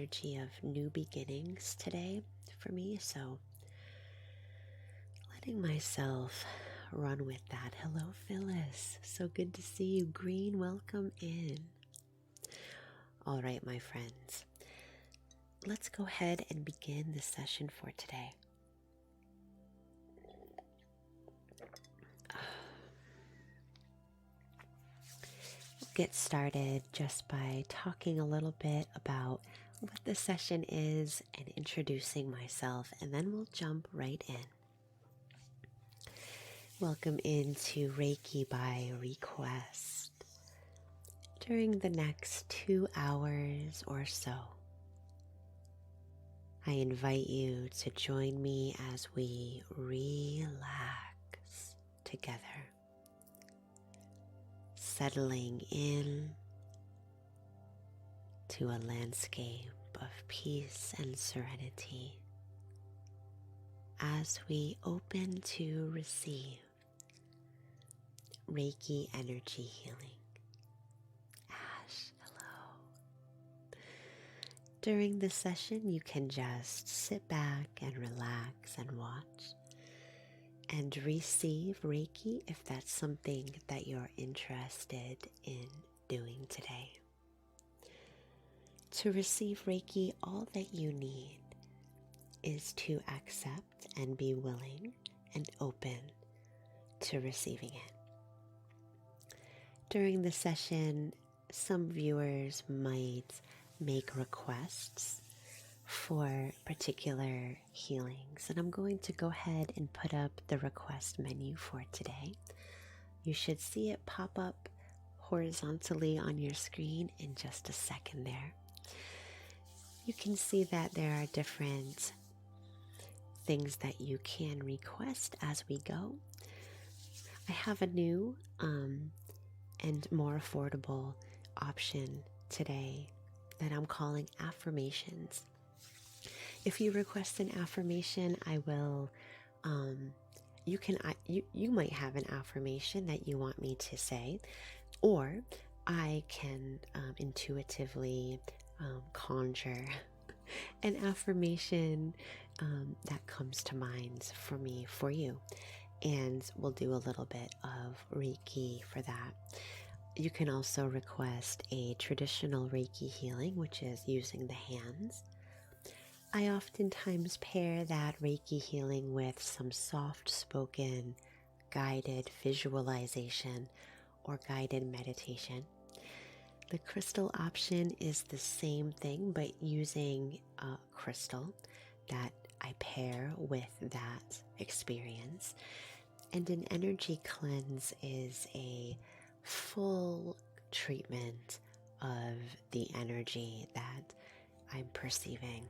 energy of new beginnings today for me, so letting myself run with that. Hello, Phyllis. So good to see you. Green, welcome in. All right, my friends. Let's go ahead and begin the session for today. Get started just by talking a little bit about what the session is and introducing myself, and then we'll jump right in. Welcome into Reiki by request. During the next 2 hours or so, I invite you to join me as we relax together, settling in to a landscape of peace and serenity as we open to receive Reiki energy healing. Ash, hello. During this session, you can just sit back and relax and watch and receive Reiki if that's something that you're interested in doing today. To receive Reiki, all that you need is to accept and be willing and open to receiving it. During the session, some viewers might make requests for particular healings, and I'm going to go ahead and put up the request menu for today. You should see it pop up horizontally on your screen in just a second there. You can see that there are different things that you can request as we go. I have a new and more affordable option today that I'm calling affirmations. If you request an affirmation, I will, you might have an affirmation that you want me to say, or I can intuitively conjure an affirmation that comes to mind for me, for you. And we'll do a little bit of Reiki for that. You can also request a traditional Reiki healing, which is using the hands. I oftentimes pair that Reiki healing with some soft-spoken, guided visualization or guided meditation. The crystal option is the same thing, but using a crystal that I pair with that experience. And an energy cleanse is a full treatment of the energy that I'm perceiving.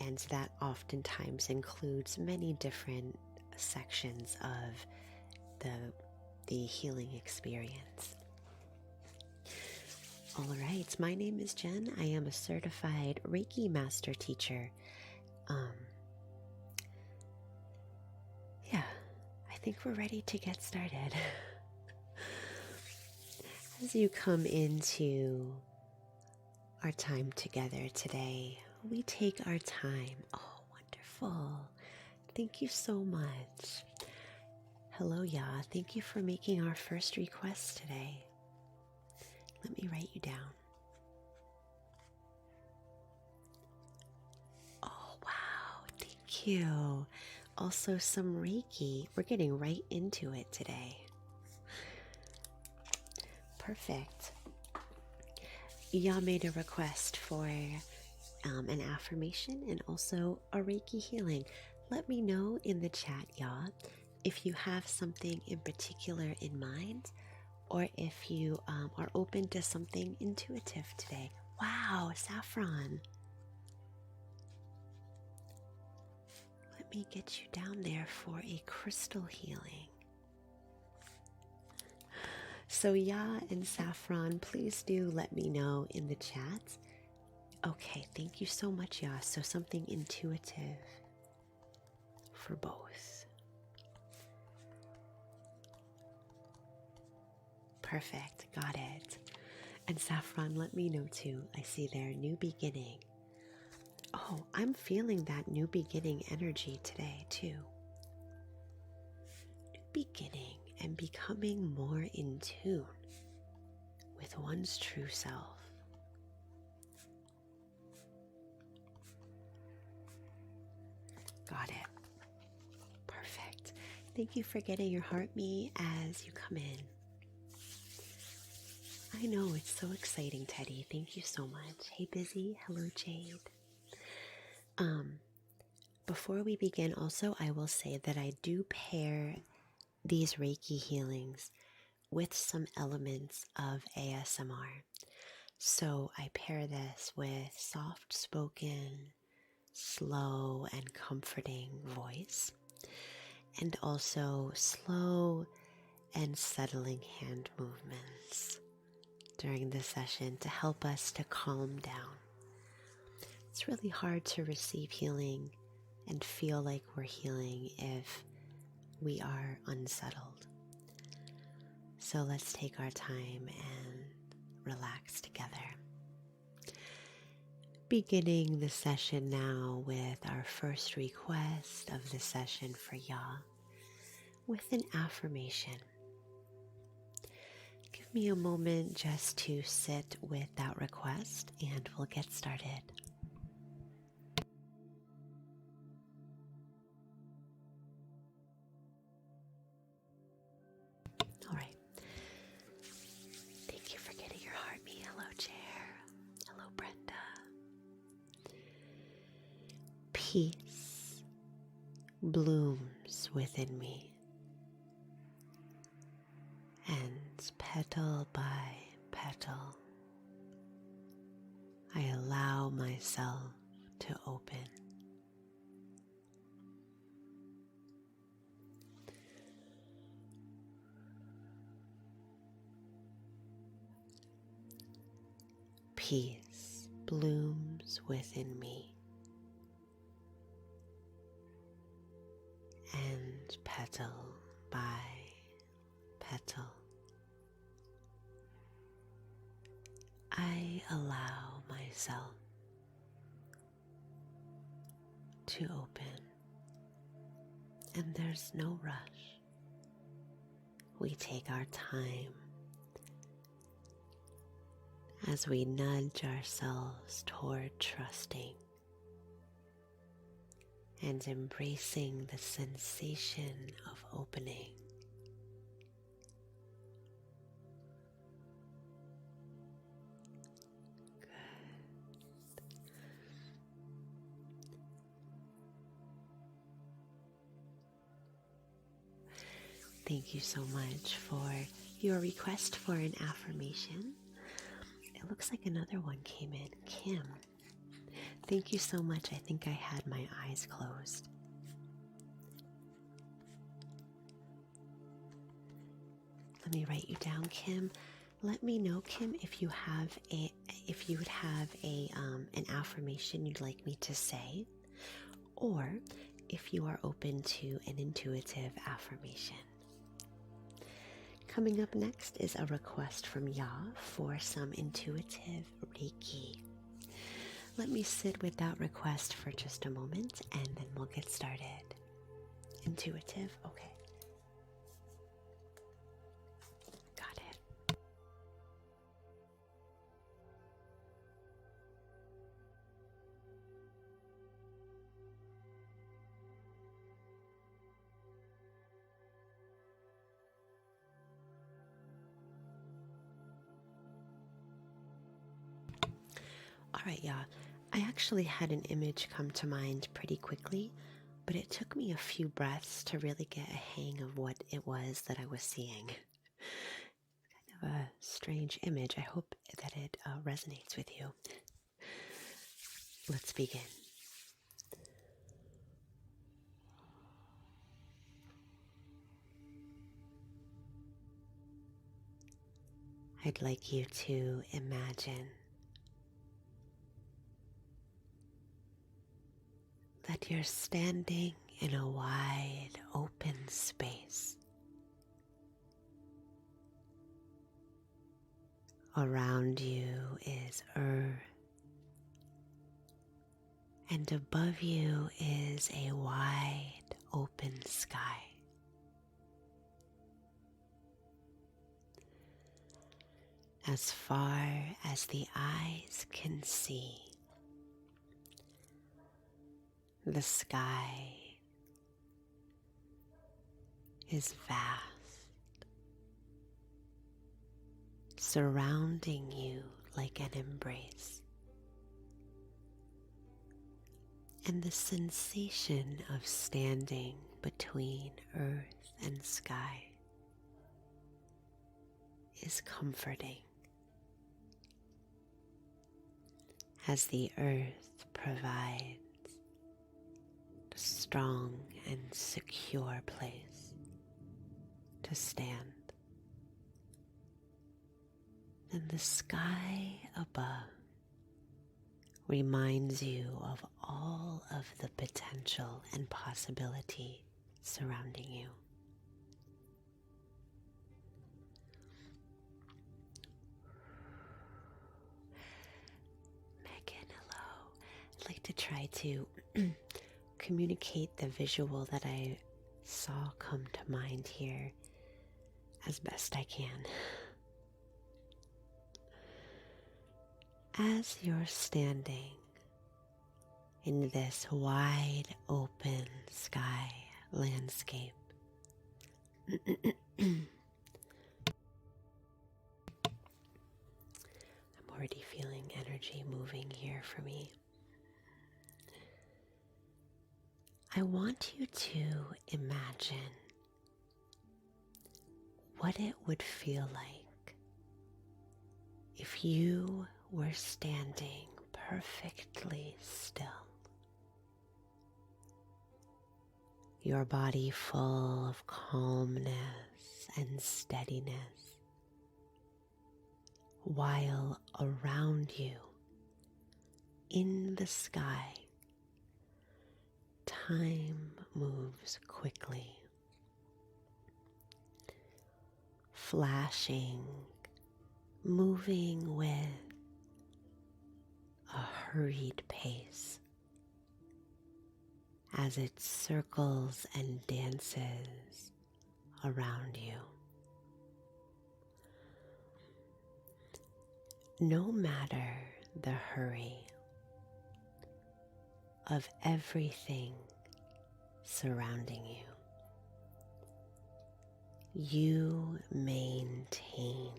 And that oftentimes includes many different sections of the healing experience. All right, my name is Jen. I am a certified Reiki master teacher. I think we're ready to get started. As you come into our time together today, we take our time. Oh, wonderful. Thank you so much. Hello, Ya. Thank you for making our first request today. Let me write you down. Oh, wow. Thank you. Also some Reiki. We're getting right into it today. Perfect. Ya made a request for an affirmation and also a Reiki healing. Let me know in the chat, Ya, if you have something in particular in mind, or if you are open to something intuitive today. Wow, Saffron. Let me get you down there for a crystal healing. So Ya and Saffron, please do let me know in the chat. Okay, thank you so much, Ya. So something intuitive for both. Perfect, got it. And Saffron, let me know too. I see there, new beginning. Oh, I'm feeling that new beginning energy today too. New beginning and becoming more in tune with one's true self. Got it. Perfect. Thank you for getting your heart me as you come in. I know, it's so exciting, Teddy. Thank you so much. Hey, Busy. Hello, Jade. Before we begin, also, I will say that I do pair these Reiki healings with some elements of ASMR. So I pair this with soft-spoken, slow, and comforting voice, and also slow and settling hand movements during the session to help us to calm down. It's really hard to receive healing and feel like we're healing if we are unsettled. So let's take our time and relax together. Beginning the session now with our first request of the session for Ya, with an affirmation. Give me a moment just to sit with that request and we'll get started. All right. Thank you for getting your heart me. Hello, Chair. Hello, Brenda. Peace blooms within me, and petal by petal, I allow myself to open. Peace blooms within me, and petal by petal, I allow myself to open. And there's no rush. We take our time as we nudge ourselves toward trusting and embracing the sensation of opening. Thank you so much for your request for an affirmation. It looks like another one came in. Kim, thank you so much. I think I had my eyes closed. Let me write you down, Kim. Let me know, Kim, if you would have an affirmation you'd like me to say, or if you are open to an intuitive affirmation. Coming up next is a request from Ya for some intuitive Reiki. Let me sit with that request for just a moment and then we'll get started. Intuitive? Okay. Got it. Alright, yeah, I actually had an image come to mind pretty quickly, but it took me a few breaths to really get a hang of what it was that I was seeing. Kind of a strange image. I hope that it resonates with you. Let's begin. I'd like you to imagine that you're standing in a wide open space. Around you is earth and above you is a wide open sky. As far as the eyes can see, the sky is vast, surrounding you like an embrace. And the sensation of standing between earth and sky is comforting, as the earth provides a strong and secure place to stand. And the sky above reminds you of all of the potential and possibility surrounding you. Megan, hello. I'd like to try to communicate the visual that I saw come to mind here as best I can. As you're standing in this wide open sky landscape, I'm already feeling energy moving here for me. I want you to imagine what it would feel like if you were standing perfectly still, your body full of calmness and steadiness, while around you in the sky, time moves quickly, flashing, moving with a hurried pace as it circles and dances around you. No matter the hurry of everything surrounding you, you maintain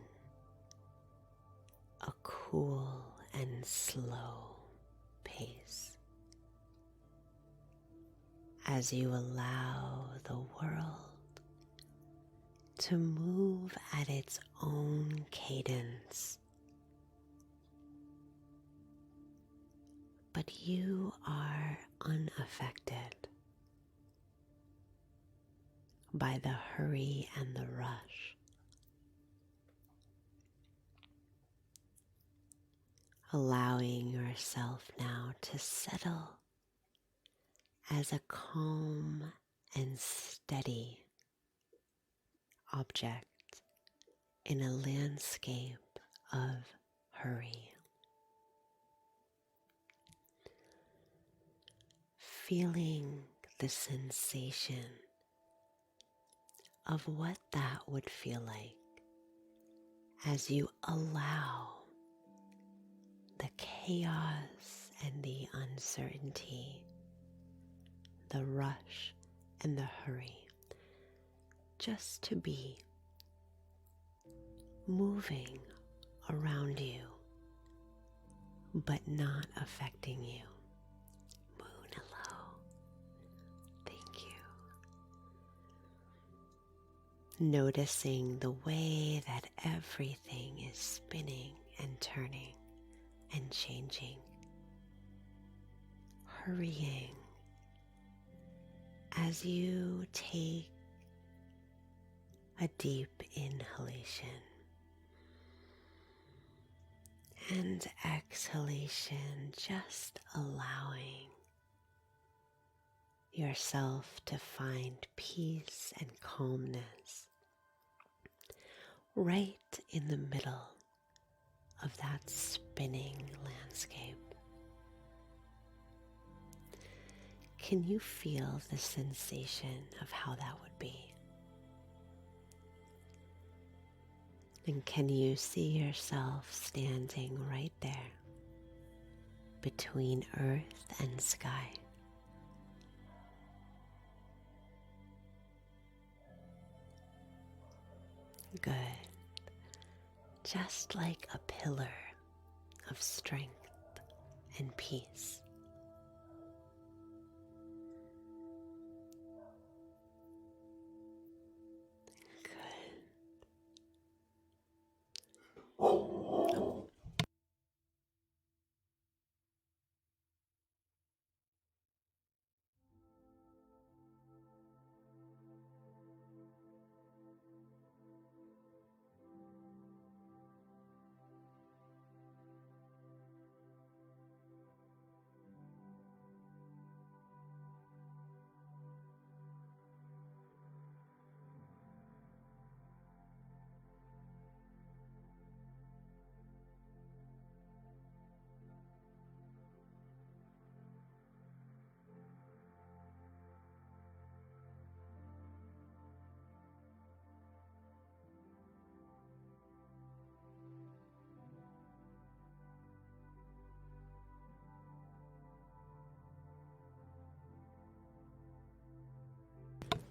a cool and slow pace as you allow the world to move at its own cadence. But you are unaffected by the hurry and the rush, allowing yourself now to settle as a calm and steady object in a landscape of hurry. Feeling the sensation of what that would feel like as you allow the chaos and the uncertainty, the rush and the hurry, just to be moving around you, but not affecting you. Moon, hello. Thank you. Noticing the way that everything is spinning and turning and changing, hurrying as you take a deep inhalation and exhalation, just allowing yourself to find peace and calmness right in the middle of that spinning landscape. can you feel the sensation of how that would be? And can you see yourself standing right there between earth and sky? Good. Just like a pillar of strength and peace. Good.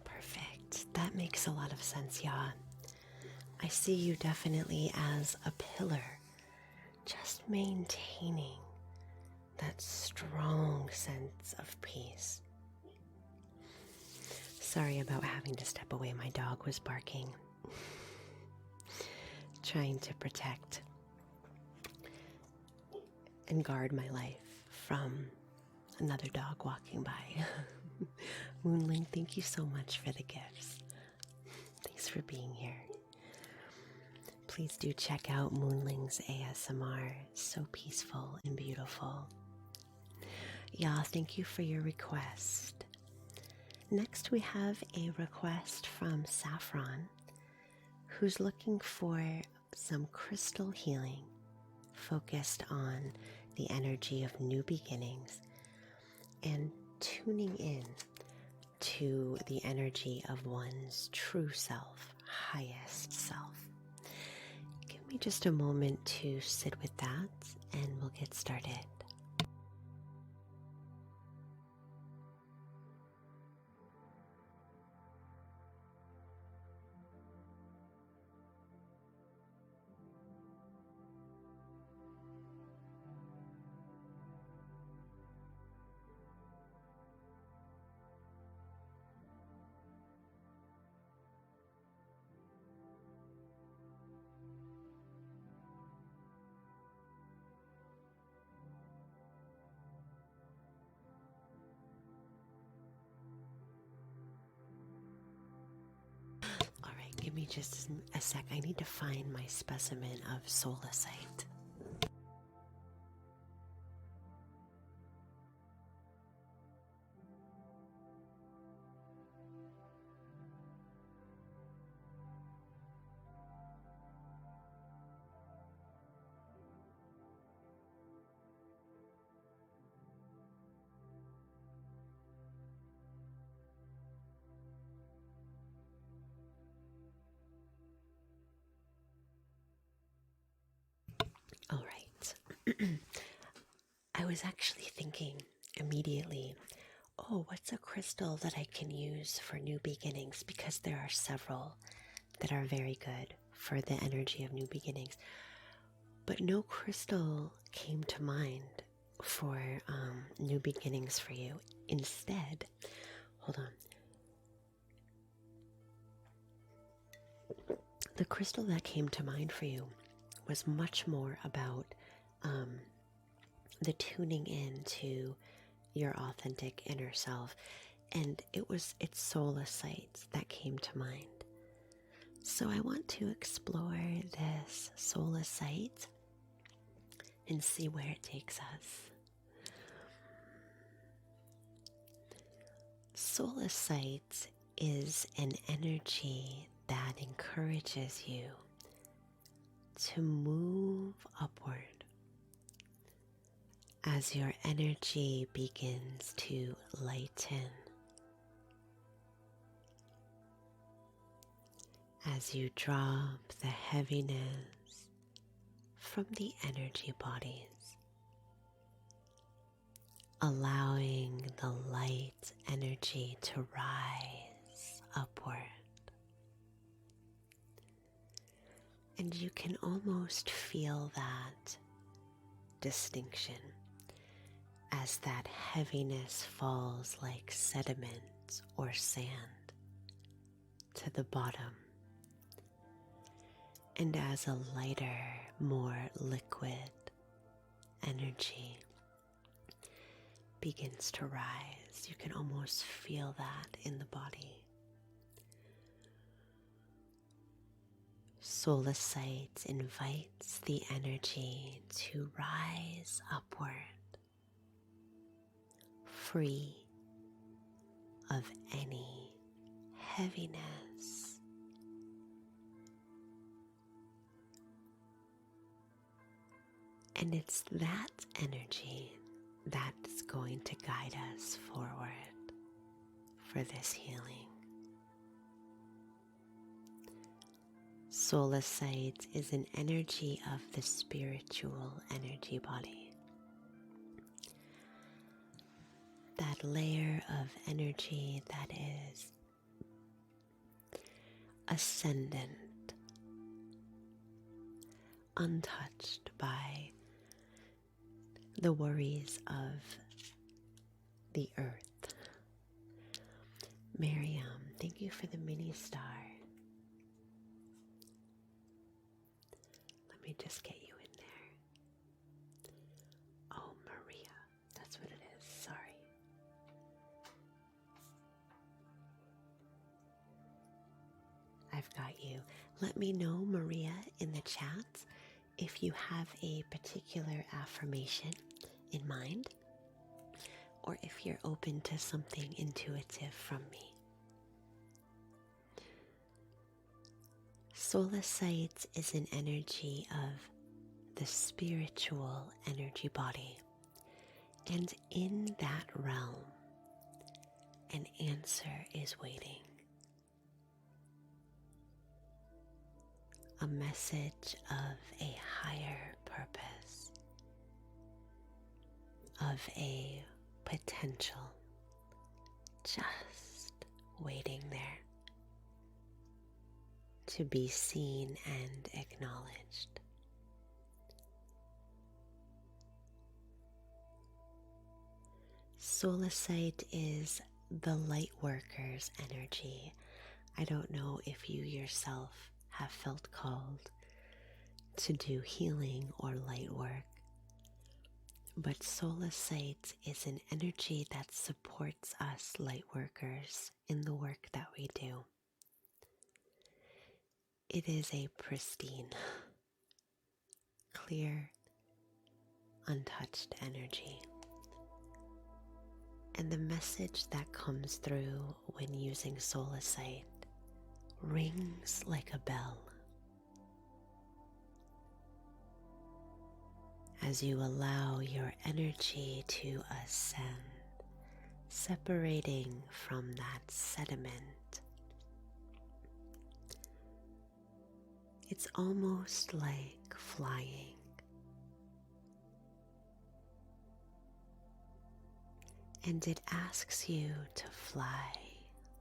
Perfect. That makes a lot of sense, Ya. I see you definitely as a pillar, just maintaining that strong sense of peace. Sorry about having to step away. My dog was barking, trying to protect and guard my life from another dog walking by. Moonling, thank you so much for the gifts. Thanks for being here. Please do check out Moonling's ASMR. So peaceful and beautiful. Yeah, thank you for your request. Next we have a request from Saffron, who's looking for some crystal healing focused on the energy of new beginnings and tuning in to the energy of one's true self, highest self. Give me just a moment to sit with that and we'll get started. Give me just a sec. I need to find my specimen of solasite. All right. I was actually thinking immediately, oh, what's a crystal that I can use for new beginnings? Because there are several that are very good for the energy of new beginnings. But no crystal came to mind for new beginnings for you. Instead, hold on. The crystal that came to mind for you was much more about the tuning in to your authentic inner self, and it's solasite that came to mind. So I want to explore this solasite and see where it takes us. Solasite is an energy that encourages you to move upward, as your energy begins to lighten, as you drop the heaviness from the energy bodies, allowing the light energy to rise upward. And you can almost feel that distinction as that heaviness falls like sediment or sand to the bottom, and as a lighter, more liquid energy begins to rise, you can almost feel that in the body. Solar Sight invites the energy to rise upward, free of any heaviness. And it's that energy that's going to guide us forward for this healing. Solar Sight is an energy of the spiritual energy body. That layer of energy that is ascendant, untouched by the worries of the earth. Miriam, thank you for the mini star. Let me just get you in there. Oh, Maria, that's what it is. Sorry. I've got you. Let me know, Maria, in the chat if you have a particular affirmation in mind, or if you're open to something intuitive from me. Solar Sight is an energy of the spiritual energy body, and in that realm, an answer is waiting. A message of a higher purpose, of a potential just waiting there to be seen and acknowledged. Solar Sight is the light worker's energy. I don't know if you yourself have felt called to do healing or light work, but Solar Sight is an energy that supports us light workers in the work that we do. It is a pristine, clear, untouched energy. And the message that comes through when using Solar Sight rings like a bell as you allow your energy to ascend, separating from that sediment. It's almost like flying. And it asks you to fly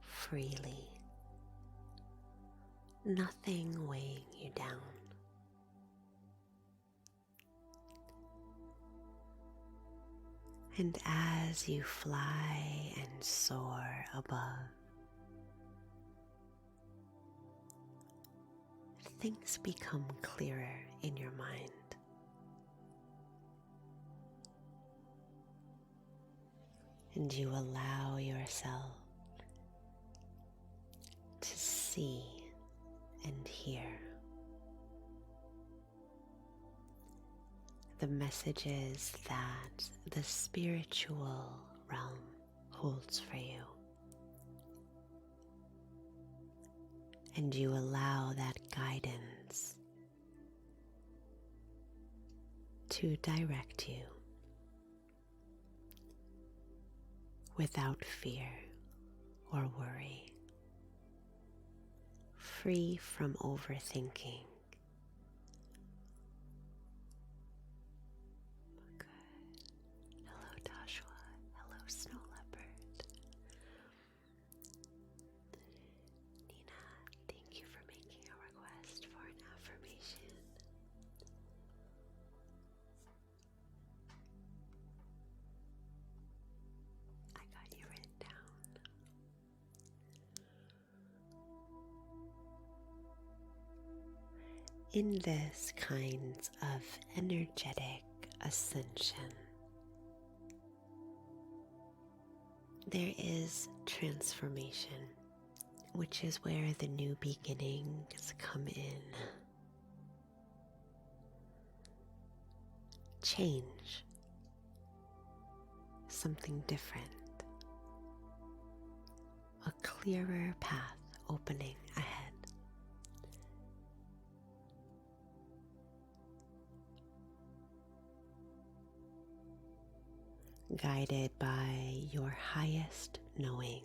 freely, nothing weighing you down. And as you fly and soar above, things become clearer in your mind. And you allow yourself to see and hear the messages that the spiritual realm holds for you. And you allow that guidance to direct you without fear or worry, free from overthinking. Good. Hello, Joshua. Hello, Snow Leopard. Nina, thank you for making a request for an affirmation. I got you written down. In this kind of energetic ascension, there is transformation, which is where the new beginnings come in. Change, something different, a clearer path opening ahead. Guided by your highest knowing.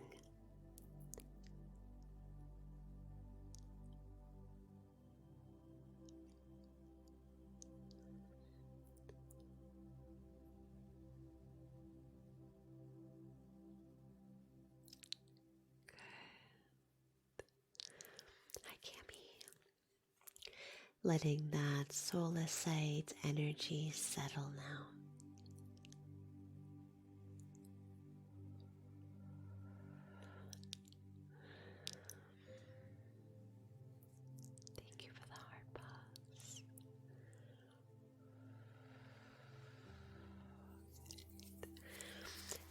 Hi, Cami. Letting that solar side energy settle now. Thank you for the heart pause.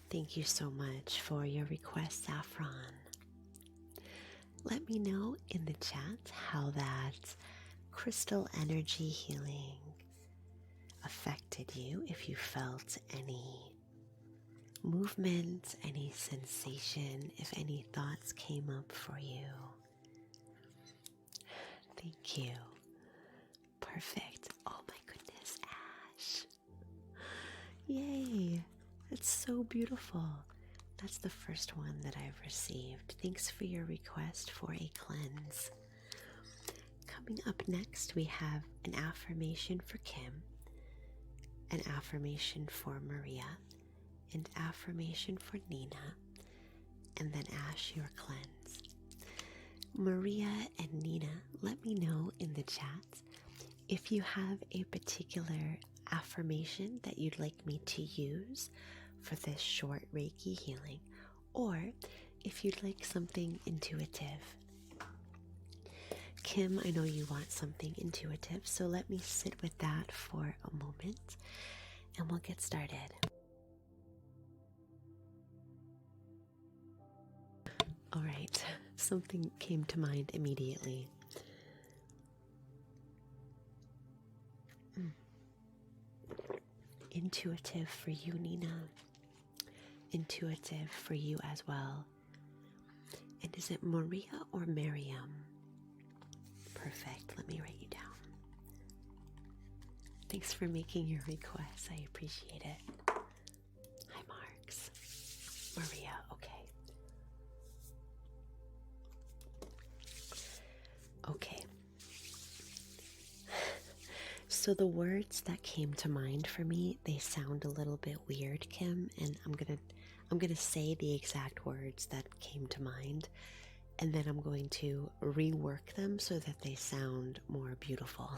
Thank you so much for your request, Saffron. Let me know in the chat how that crystal energy healing affected you, if you felt any movement, any sensation, if any thoughts came up for you. Thank you. Perfect. Oh my goodness, Ash. Yay. That's so beautiful. That's the first one that I've received. Thanks for your request for a cleanse. Coming up next, we have an affirmation for Kim, an affirmation for Maria, an affirmation for Nina, and then Ash, your cleanse. Maria and Nina, let me know in the chat if you have a particular affirmation that you'd like me to use for this short Reiki healing, or if you'd like something intuitive. Kim, I know you want something intuitive, so let me sit with that for a moment and we'll get started. All right, something came to mind immediately. Intuitive for you, Nina. Intuitive for you as well. And is it Maria or Miriam? Perfect. Let me write you down. Thanks for making your request. I appreciate it. Hi, Marks. Maria, okay. Okay. So the words that came to mind for me, they sound a little bit weird, Kim, and I'm gonna say the exact words that came to mind, and then I'm going to rework them so that they sound more beautiful.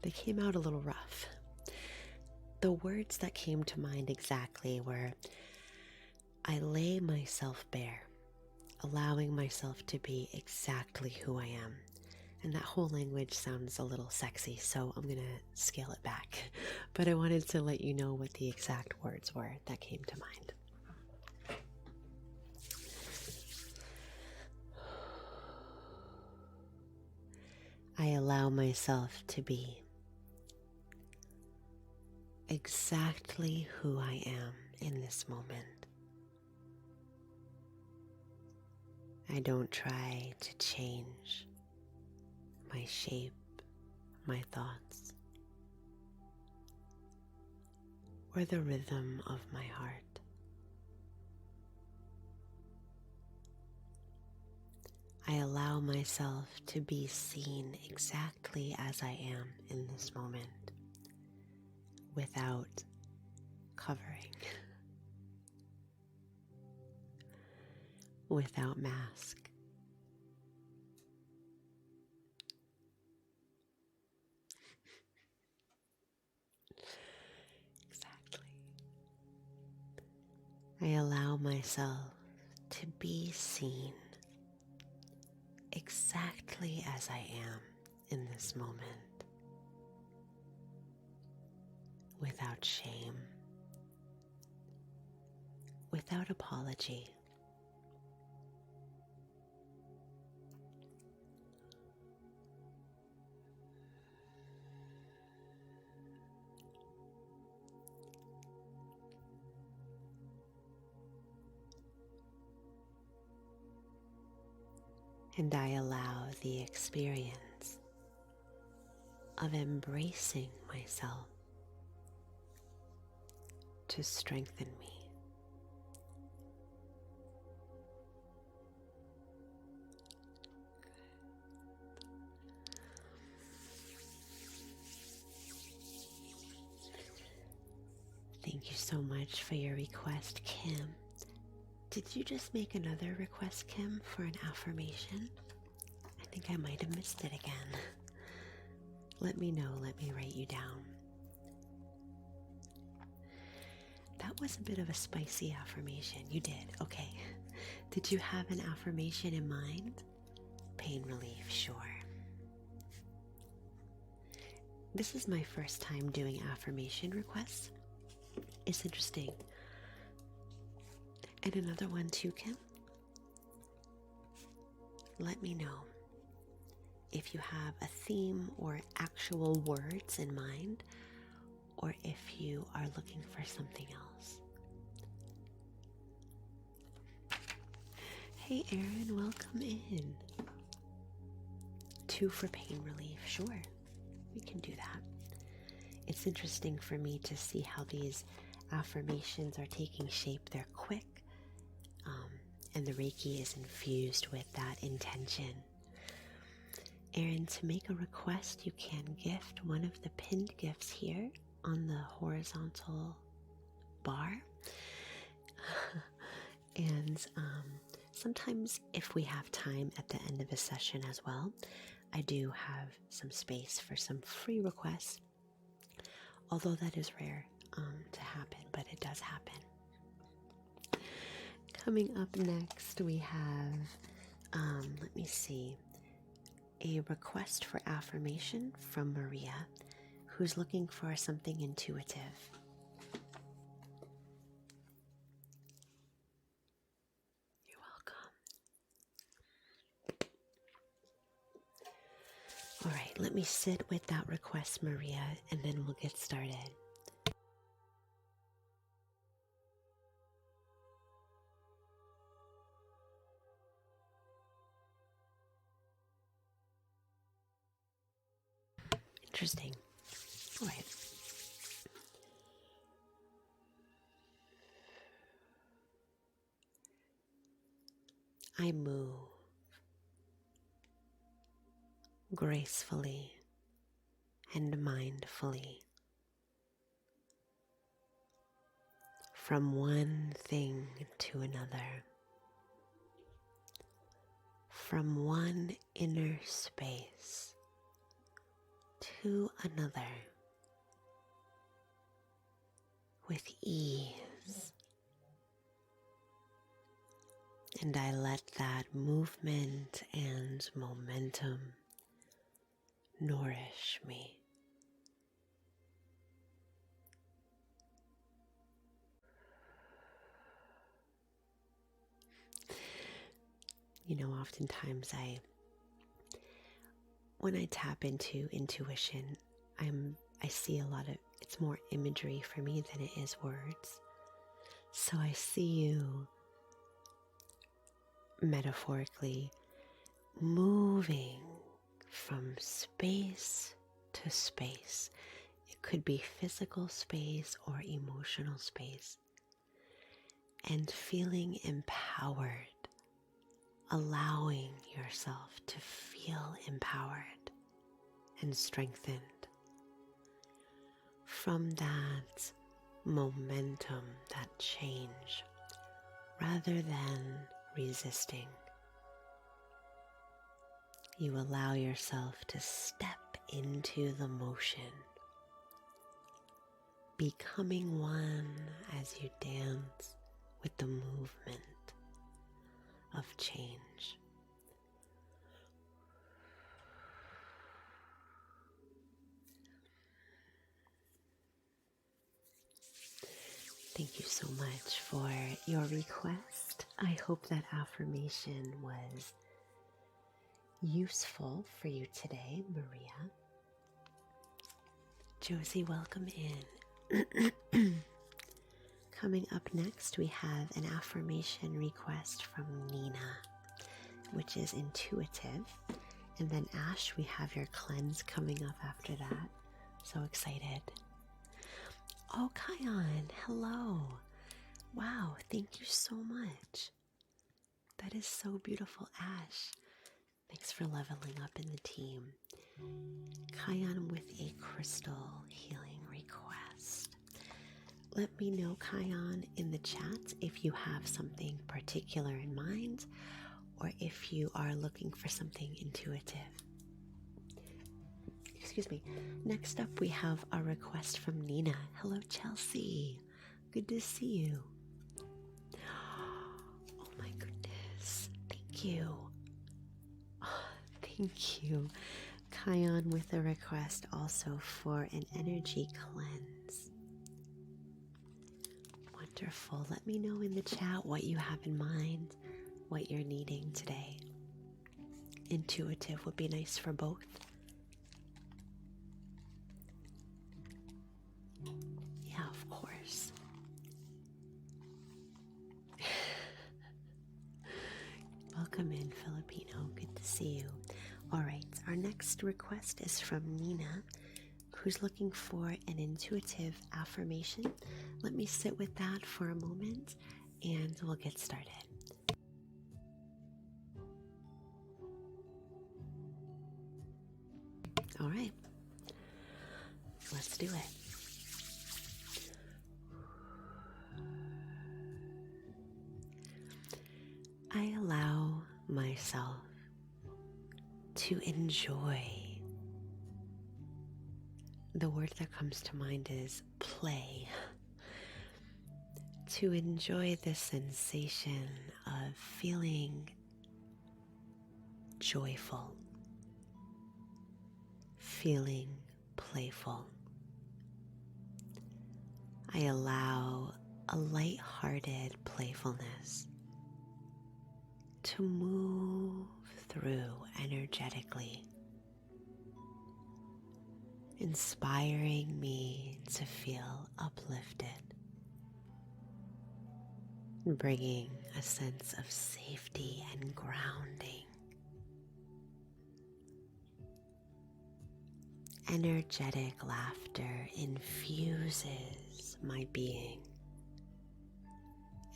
They came out a little rough. The words that came to mind exactly were, I lay myself bare, allowing myself to be exactly who I am. And that whole language sounds a little sexy, so I'm going to scale it back. But I wanted to let you know what the exact words were that came to mind. I allow myself to be exactly who I am in this moment. I don't try to change my shape, my thoughts, or the rhythm of my heart. I allow myself to be seen exactly as I am in this moment, without covering, without mask. Exactly. I allow myself to be seen exactly as I am in this moment, without shame, without apology. And I allow the experience of embracing myself to strengthen me. Thank you so much for your request, Kim. Did you just make another request, Kim, for an affirmation? I think I might have missed it again. Let me know, let me write you down. That was a bit of a spicy affirmation. You did, okay. Did you have an affirmation in mind? Pain relief, sure. This is my first time doing affirmation requests. It's interesting. And another one too, Kim. Let me know if you have a theme or actual words in mind, or if you are looking for something else. Hey Erin, welcome in. 2 for pain relief, sure. We can do that. It's interesting for me to see how these affirmations are taking shape. They're quick, and the Reiki is infused with that intention. Erin, to make a request, you can gift one of the pinned gifts here on the horizontal bar. And sometimes if we have time at the end of a session as well, I do have some space for some free requests, although that is rare to happen, but it does happen. Coming up next, we have, let me see, a request for affirmation from Maria, who's looking for something intuitive. You're welcome. All right, let me sit with that request, Maria, and then we'll get started. Interesting. All right. I move gracefully and mindfully from one thing to another, from one inner space to another, with ease. And I let that movement and momentum nourish me. You know, oftentimes when I tap into intuition, I see a lot of, it's more imagery for me than it is words. So I see you metaphorically moving from space to space. It could be physical space or emotional space, and feeling empowered allowing yourself to feel empowered and strengthened from that momentum, that change, rather than resisting. You allow yourself to step into the motion, becoming one as you dance with the movement of change. Thank you so much for your request. I hope that affirmation was useful for you today, Maria. Josie, welcome in. Coming up next, we have an affirmation request from Nina, which is intuitive. And then Ash, we have your cleanse coming up after that. So excited. Oh, Kion, hello. Wow, thank you so much. That is so beautiful, Ash. Thanks for leveling up in the team. Kion with a crystal healing request. Let me know, Kion, in the chat if you have something particular in mind or if you are looking for something intuitive. Excuse me. Next up, we have a request from Nina. Hello, Chelsea. Good to see you. Oh my goodness. Thank you. Oh, thank you. Kion with a request also for an energy cleanse. Wonderful. Let me know in the chat what you have in mind, what you're needing today. Intuitive would be nice for both. Yeah, of course. Welcome in, Filipino. Good to see you. All right, our next request is from Nina, who's looking for an intuitive affirmation. Let me sit with that for a moment and we'll get started. All right, let's do it. I allow myself to enjoy. The word that comes to mind is play. To enjoy the sensation of feeling joyful, feeling playful. I allow a light-hearted playfulness to move through energetically, inspiring me to feel uplifted, bringing a sense of safety and grounding. Energetic laughter infuses my being,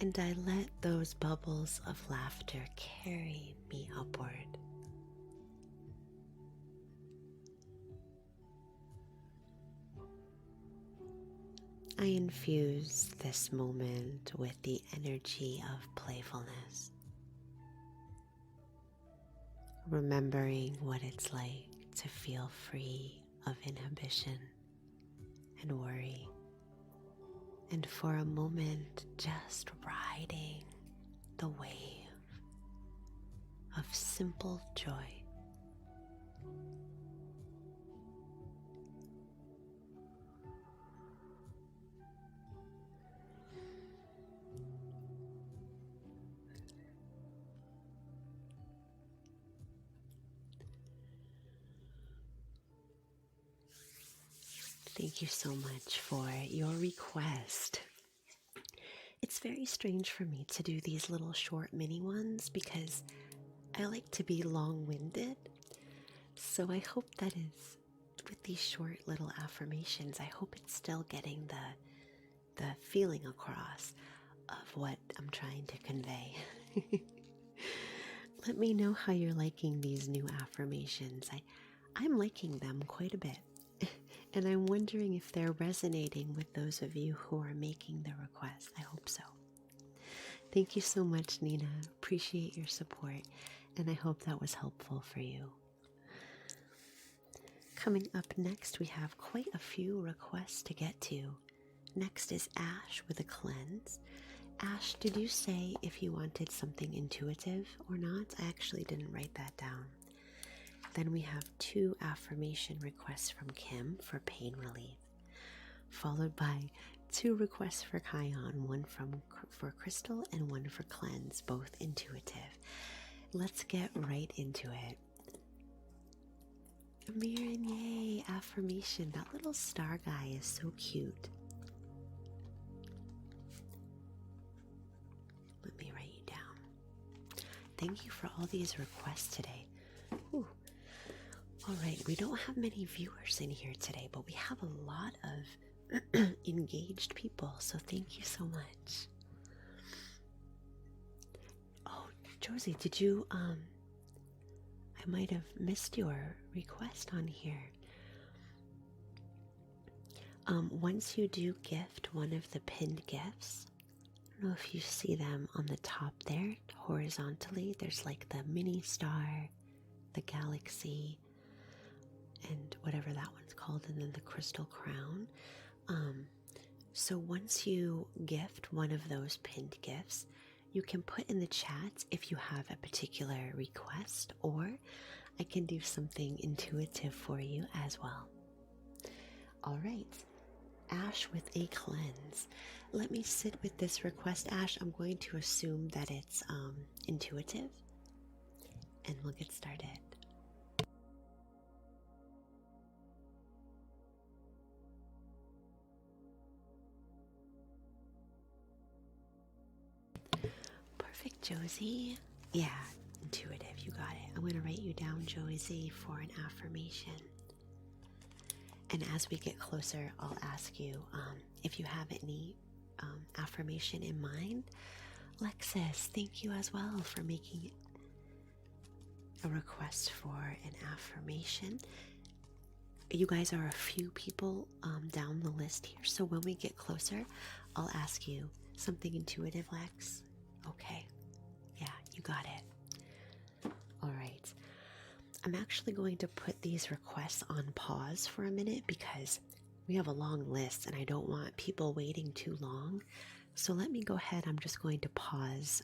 and I let those bubbles of laughter carry me upward. I infuse this moment with the energy of playfulness, remembering what it's like to feel free of inhibition and worry, and for a moment just riding the wave of simple joy. Thank you so much for your request. It's very strange for me to do these little short mini ones because I like to be long-winded. So I hope that is, with these short little affirmations, I hope it's still getting the feeling across of what I'm trying to convey. Let me know how you're liking these new affirmations. I'm liking them quite a bit. And I'm wondering if they're resonating with those of you who are making the request. I hope so. Thank you so much, Nina. Appreciate your support, and I hope that was helpful for you. Coming up next, we have quite a few requests to get to. Next is Ash with a cleanse. Ash, did you say if you wanted something intuitive or not? I actually didn't write that down. Then we have 2 affirmation requests from Kim for pain relief, followed by 2 requests for Kion, one for Crystal and one for cleanse, both intuitive. Let's get right into it. Miran, yay, affirmation. That little star guy is so cute. Let me write you down. Thank you for all these requests today. Ooh. All right, we don't have many viewers in here today, but we have a lot of engaged people, so thank you so much. Oh, Josie, did you, I might have missed your request on here. Once you do gift one of the pinned gifts, I don't know if you see them on the top there, horizontally, there's like the mini star, the galaxy, and whatever that one's called, and then the crystal crown. So once you gift one of those pinned gifts, you can put in the chat if you have a particular request, or I can do something intuitive for you as well. All right, Ash with a cleanse. Let me sit with this request, Ash. I'm going to assume that it's intuitive, and we'll get started. Perfect, Josie. Yeah, intuitive, you got it. I'm going to write you down, Josie, for an affirmation. And as we get closer, I'll ask you if you have any affirmation in mind. Lexus, thank you as well for making a request for an affirmation. You guys are a few people down the list here, so when we get closer, I'll ask you something intuitive, Lex. Okay, yeah, you got it. All right, I'm actually going to put these requests on pause for a minute because we have a long list and I don't want people waiting too long. So let me go ahead. I'm just going to pause.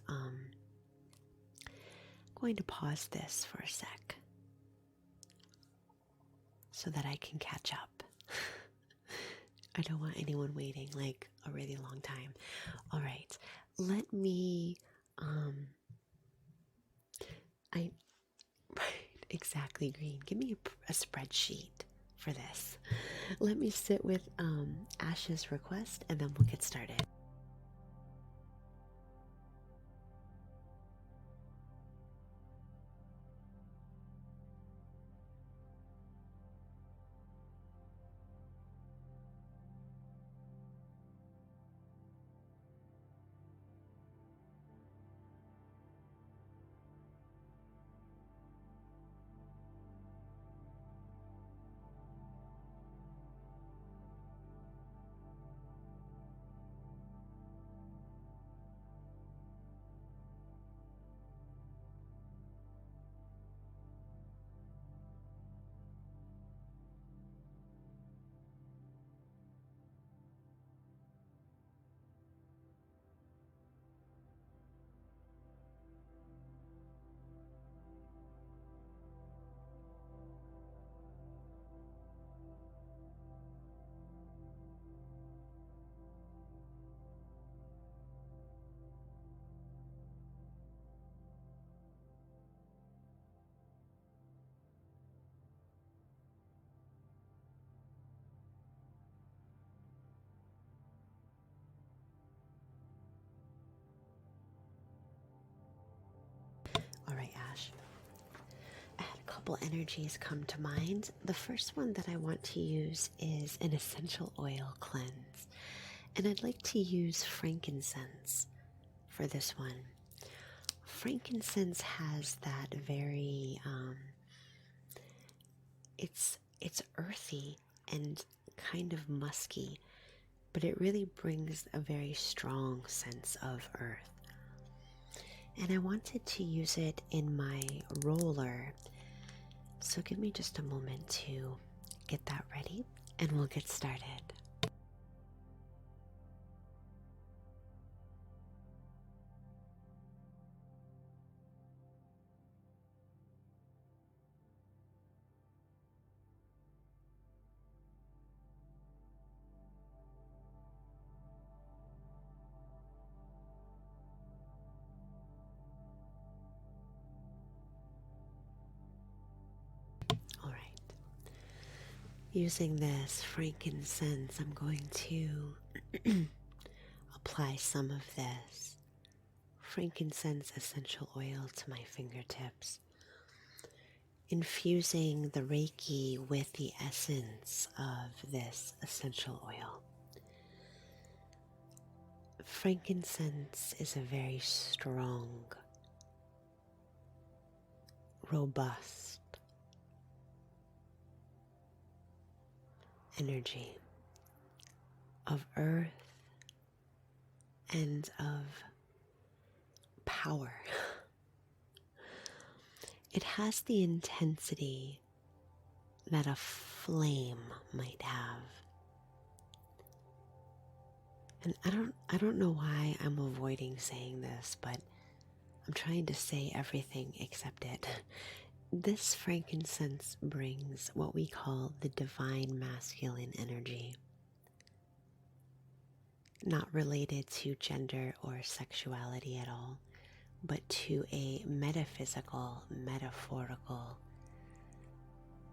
This for a sec so that I can catch up. I don't want anyone waiting like a really long time. All right, let me. Exactly, Green. Give me a spreadsheet for this. Let me sit with Ash's request and then we'll get started. All right, Ash. I had a couple energies come to mind. The first one that I want to use is an essential oil cleanse. And I'd like to use frankincense for this one. frankincense has that very, it's earthy and kind of musky, but it really brings a very strong sense of earth. And I wanted to use it in my roller, so give me just a moment to get that ready and we'll get started. All right. Using this frankincense, I'm going to apply some of this frankincense essential oil to my fingertips, infusing the Reiki with the essence of this essential oil. Frankincense is a very strong, robust energy of earth and of power. It has the intensity that a flame might have. And I don't know why I'm avoiding saying this, but I'm trying to say everything except it. This frankincense brings what we call the divine masculine energy, not related to gender or sexuality at all, but to a metaphysical, metaphorical,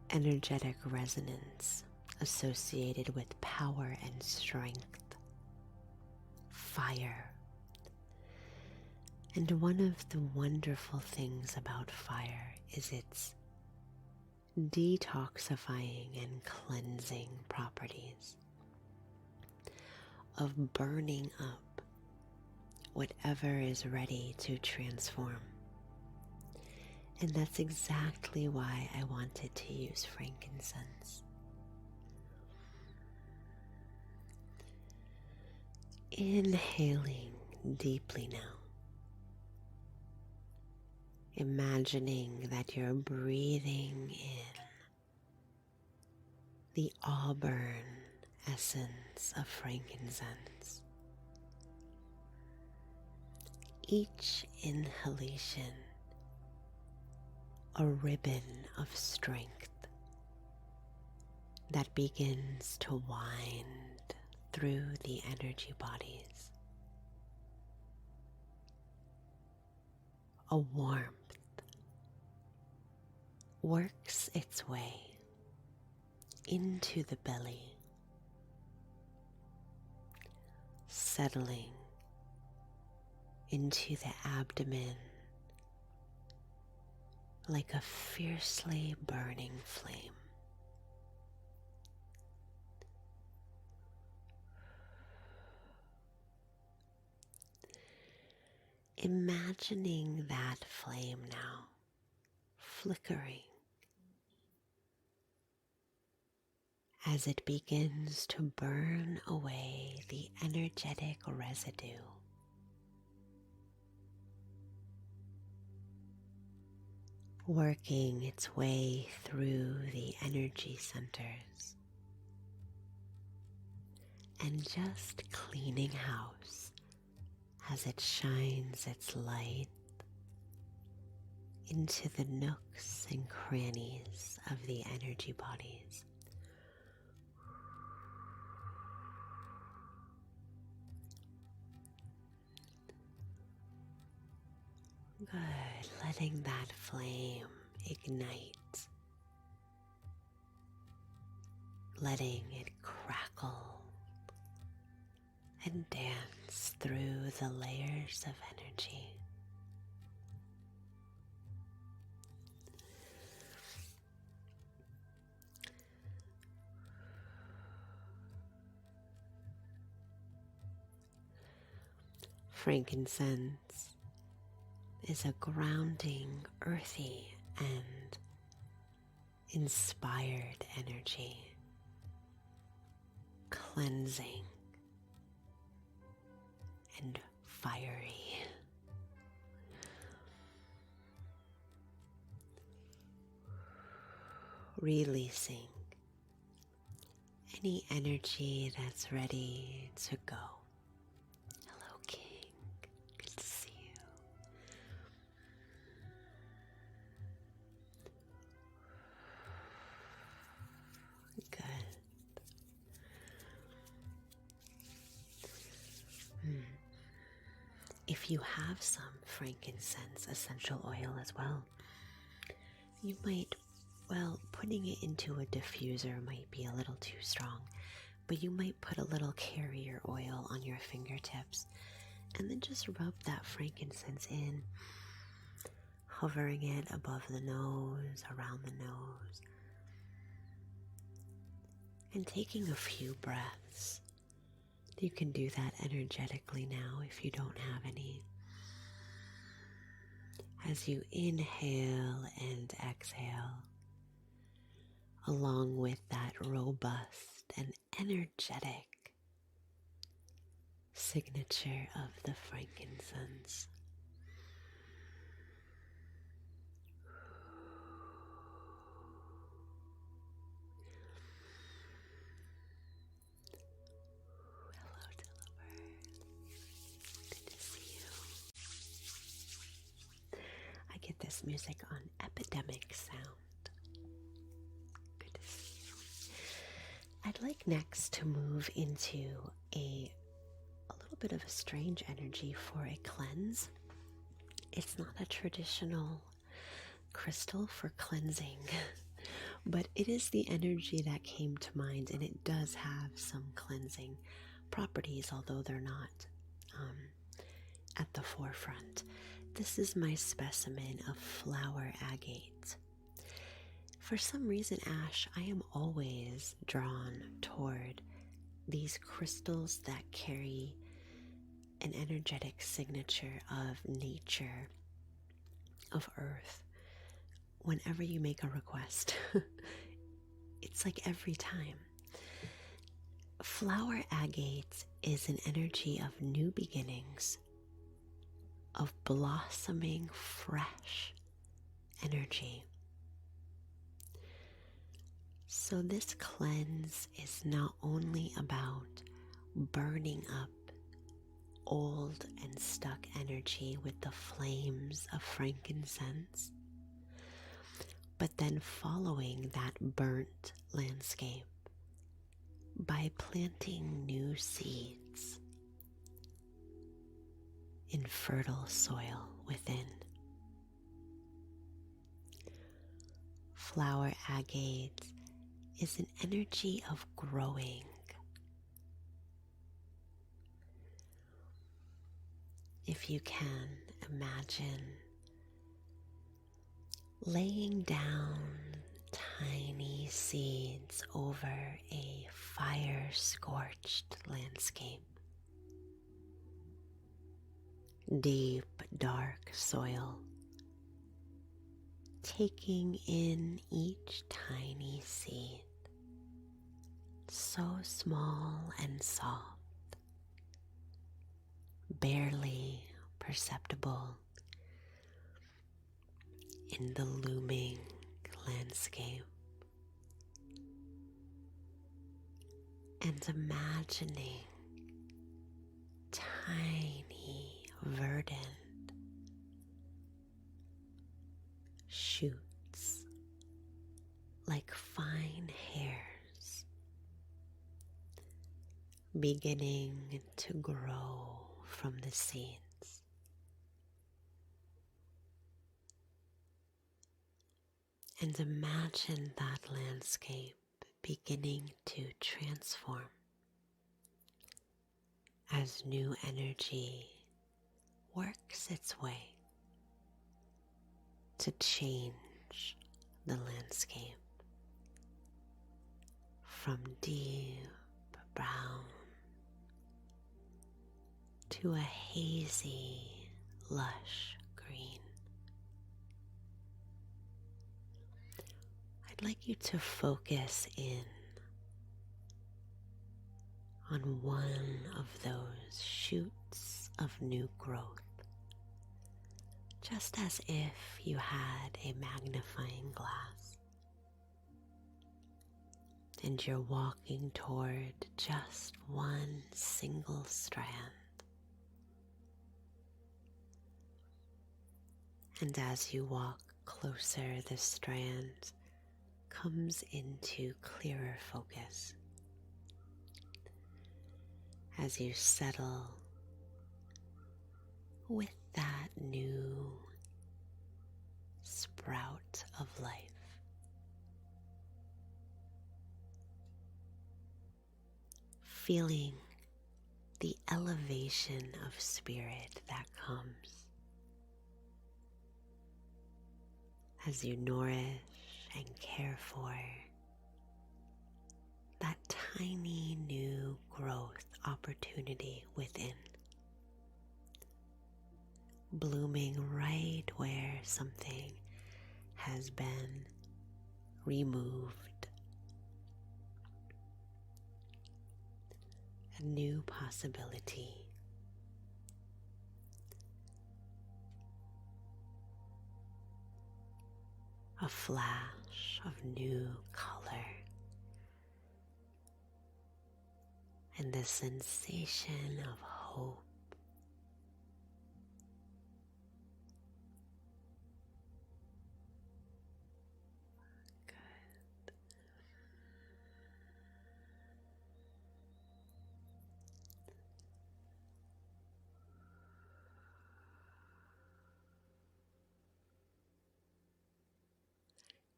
energetic resonance associated with power and strength, fire. And one of the wonderful things about fire is its detoxifying and cleansing properties of burning up whatever is ready to transform. And that's exactly why I wanted to use frankincense. Inhaling deeply now. Imagining that you're breathing in the auburn essence of frankincense. Each inhalation, a ribbon of strength that begins to wind through the energy bodies. A warmth works its way into the belly, settling into the abdomen like a fiercely burning flame. Imagining that flame now flickering as it begins to burn away the energetic residue, working its way through the energy centers and just cleaning house as it shines its light into the nooks and crannies of the energy bodies. Good, letting that flame ignite, letting it crackle and dance through the layers of energy. Frankincense is a grounding, earthy, and inspired energy, cleansing and fiery. Releasing any energy that's ready to go. Hello, King. Good to see you. Good. If you have some frankincense essential oil as well, you might, well, putting it into a diffuser might be a little too strong, but you might put a little carrier oil on your fingertips and then just rub that frankincense in, hovering it above the nose, around the nose, and taking a few breaths. You can do that energetically now if you don't have any. As you inhale and exhale, along with that robust and energetic signature of the frankincense. Hello, Deliver. Good to see you. I get this music on Epidemic Sound. Good to see you. I'd like next to move into a little bit of a strange energy for a cleanse. It's not a traditional crystal for cleansing, but it is the energy that came to mind, and it does have some cleansing properties, although they're not at the forefront. This is my specimen of flower agate. For some reason, Ash, I am always drawn toward these crystals that carry an energetic signature of nature, of earth. Whenever you make a request, it's like every time. Flower agate is an energy of new beginnings, of blossoming fresh energy. So this cleanse is not only about burning up old and stuck energy with the flames of frankincense, but then following that burnt landscape by planting new seeds in fertile soil within. Flower agate is an energy of growing. If you can imagine laying down tiny seeds over a fire-scorched landscape, deep, dark soil, taking in each tiny seed, so small and soft, barely perceptible in the looming landscape, and imagining tiny verdant shoots like fine hairs beginning to grow from the seeds. And imagine that landscape beginning to transform as new energy works its way to change the landscape from deep brown to a hazy, lush green. I'd like you to focus in on one of those shoots of new growth, just as if you had a magnifying glass and you're walking toward just one single strand. And as you walk closer, the strand comes into clearer focus. As you settle with that new sprout of life, feeling the elevation of spirit that comes as you nourish and care for that tiny new growth opportunity within, blooming right where something has been removed. A new possibility. A flash of new color. And the sensation of hope. Good.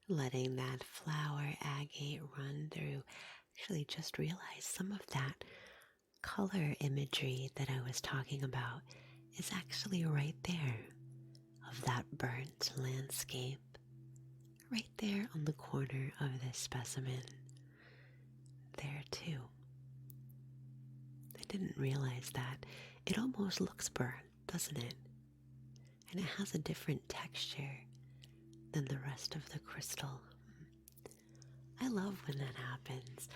Letting that flower agate run through. Actually, just realized some of that color imagery that I was talking about is actually right there, of that burnt landscape, right there on the corner of this specimen. There too. I didn't realize that. It almost looks burnt, doesn't it? And it has a different texture than the rest of the crystal. I love when that happens.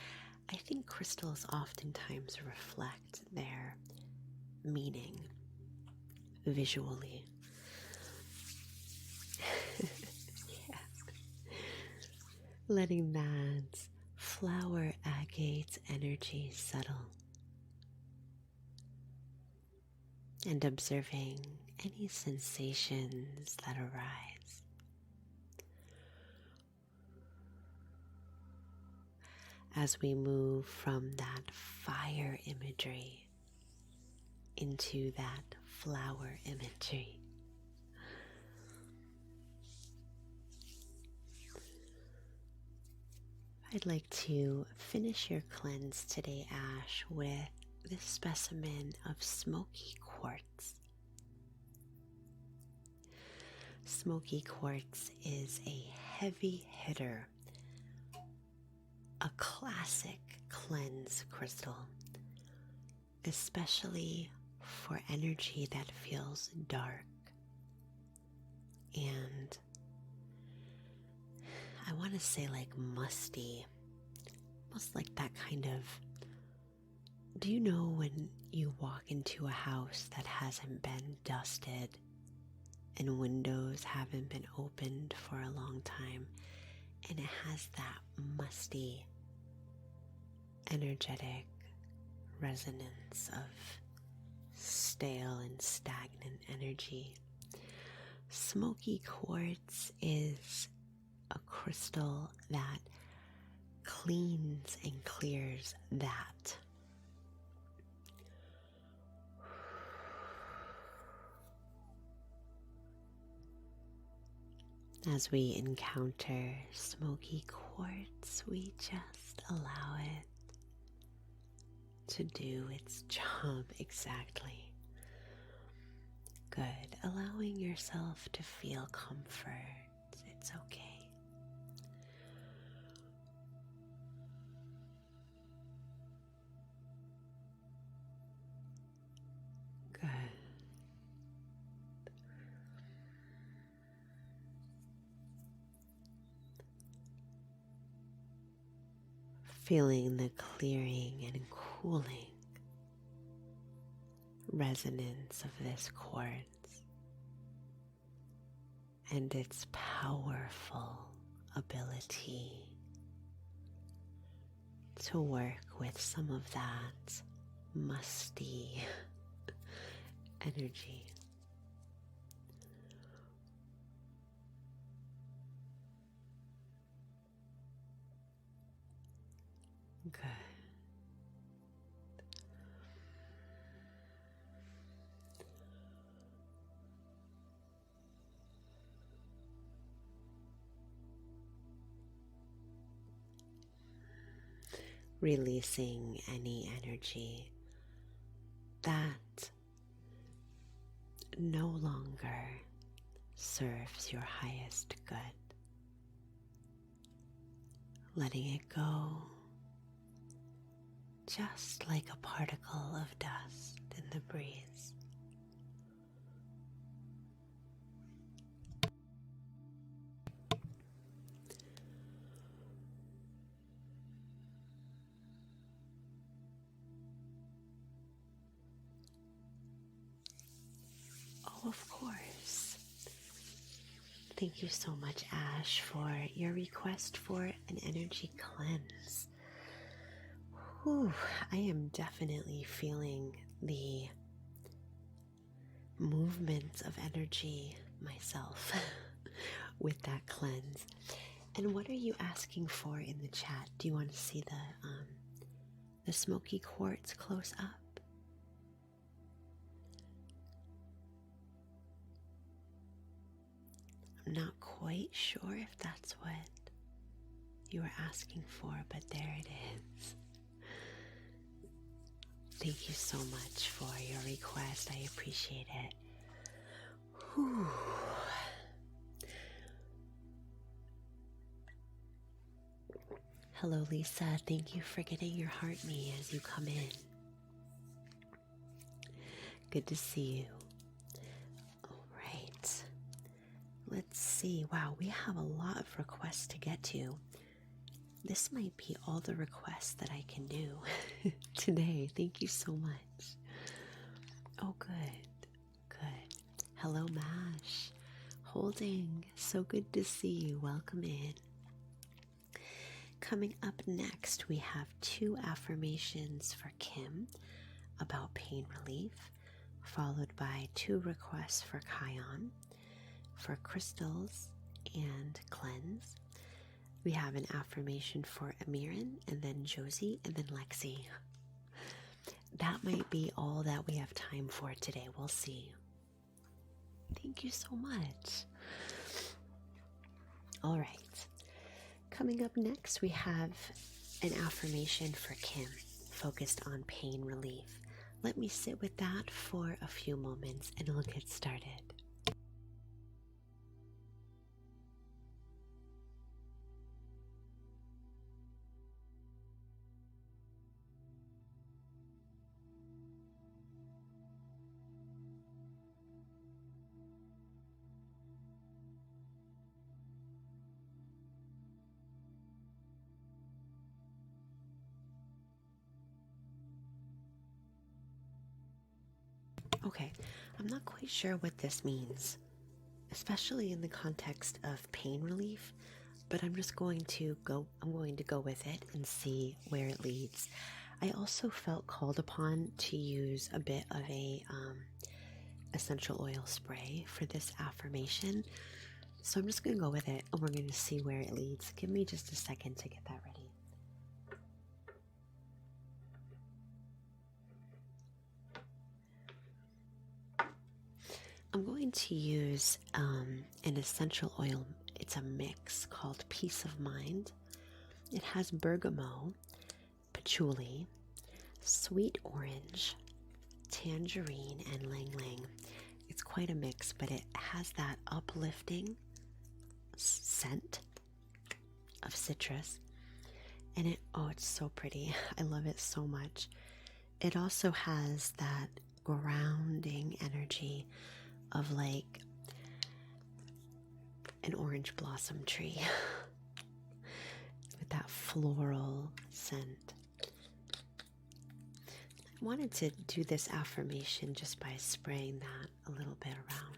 I think crystals oftentimes reflect their meaning visually. Yeah. Letting that flower agate energy settle and observing any sensations that arise. As we move from that fire imagery into that flower imagery. I'd like to finish your cleanse today, Ash, with this specimen of smoky quartz. Smoky quartz is a heavy hitter, a classic cleanse crystal, especially for energy that feels dark and I want to say like musty, almost like that kind of, do you know when you walk into a house that hasn't been dusted and windows haven't been opened for a long time and it has that musty, energetic resonance of stale and stagnant energy? Smoky quartz is a crystal that cleans and clears that. As we encounter smoky quartz, we just allow it to do its job exactly. Good. Allowing yourself to feel comfort. It's okay. Good. Feeling the clearing and cooling resonance of this quartz and its powerful ability to work with some of that musty energy. Good. Releasing any energy that no longer serves your highest good. Letting it go, just like a particle of dust in the breeze. Oh, of course. Thank you so much, Ash, for your request for an energy cleanse. Whew, I am definitely feeling the movements of energy myself with that cleanse. And what are you asking for in the chat? Do you want to see the smoky quartz close up? I'm not quite sure if that's what you were asking for, but there it is. Thank you so much for your request. I appreciate it. Whew. Hello, Lisa. Thank you for getting your heart me as you come in. Good to see you. All right. Let's see. Wow, we have a lot of requests to get to. This might be all the requests that I can do today. Thank you so much. Oh, good. Good. Hello, Mash. Holding. So good to see you. Welcome in. Coming up next, we have 2 affirmations for Kim about pain relief, followed by 2 requests for Kion, for crystals and cleanse. We have an affirmation for Amiran, and then Josie, and then Lexi. That might be all that we have time for today. We'll see. Thank you so much. All right. Coming up next, we have an affirmation for Kim, focused on pain relief. Let me sit with that for a few moments, and we'll get started. Okay, I'm not quite sure what this means, especially in the context of pain relief, but I'm going to go with it and see where it leads. I also felt called upon to use a bit of a essential oil spray for this affirmation, so I'm just going to go with it, and we're going to see where it leads. Give me just a second to get that ready. I'm going to use an essential oil. It's a mix called Peace of Mind. It has bergamot, patchouli, sweet orange, tangerine, and lang lang. It's quite a mix, but it has that uplifting scent of citrus. And it's so pretty. I love it so much. It also has that grounding energy of like an orange blossom tree with with that floral scent. I wanted to do this affirmation just by spraying that a little bit around.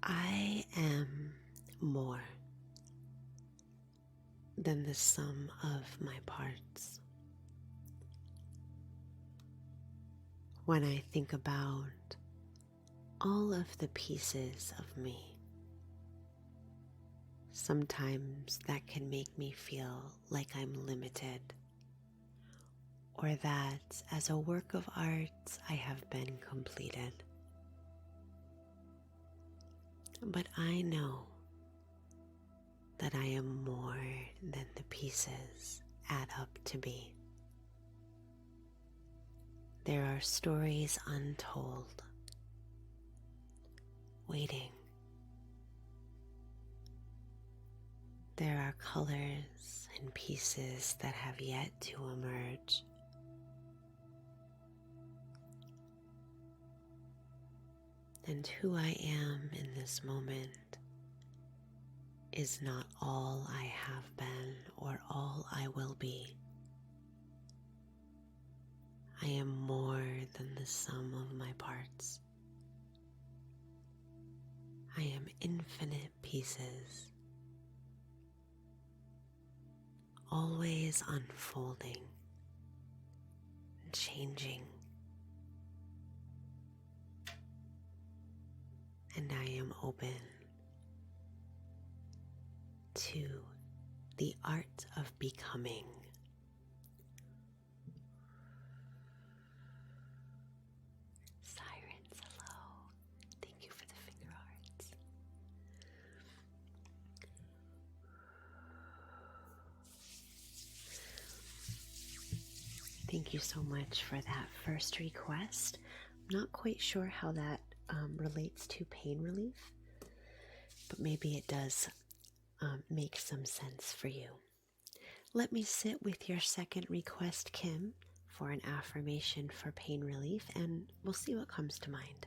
I am more than the sum of my parts. When I think about all of the pieces of me, sometimes that can make me feel like I'm limited, or that as a work of art I have been completed. But I know that I am more than the pieces add up to be. There are stories untold, waiting. There are colors and pieces that have yet to emerge. And who I am in this moment is not all I have been or all I will be. I am more than the sum of my parts. I am infinite pieces, always unfolding and changing. And I am open to the art of becoming. Sirens, hello. Thank you for the finger hearts. Thank you so much for that first request. I'm not quite sure how that relates to pain relief, but maybe it does make some sense for you. Let me sit with your second request, Kim, for an affirmation for pain relief, and we'll see what comes to mind.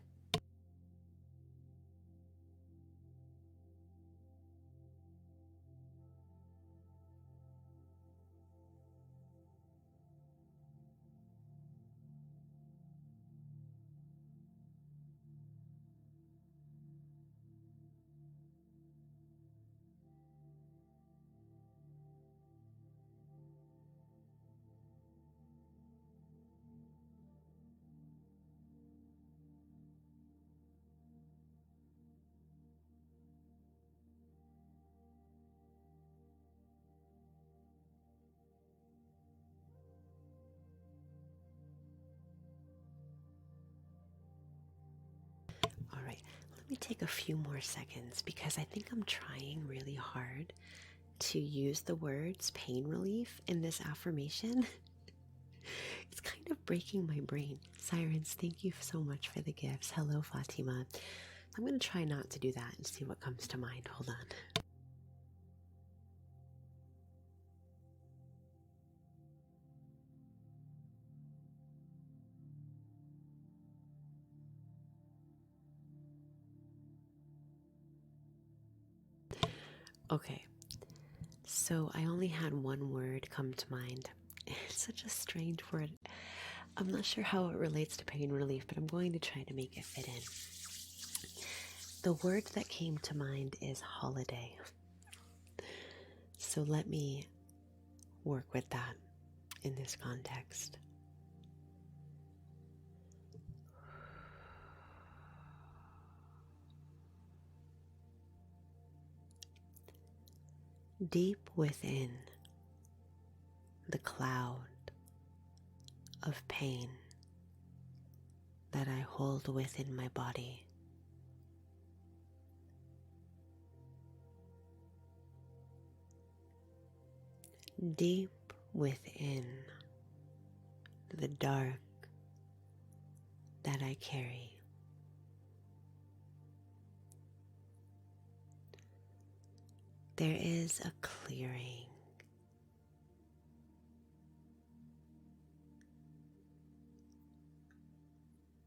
All right, let me take a few more seconds because I think I'm trying really hard to use the words pain relief in this affirmation. It's kind of breaking my brain. Sirens, thank you so much for the gifts. Hello, Fatima. I'm going to try not to do that and see what comes to mind. Hold on. Okay, so I only had one word come to mind. It's such a strange word. I'm not sure how it relates to pain relief, but I'm going to try to make it fit in. The word that came to mind is holiday. So let me work with that in this context. Deep within the cloud of pain that I hold within my body, deep within the dark that I carry, there is a clearing.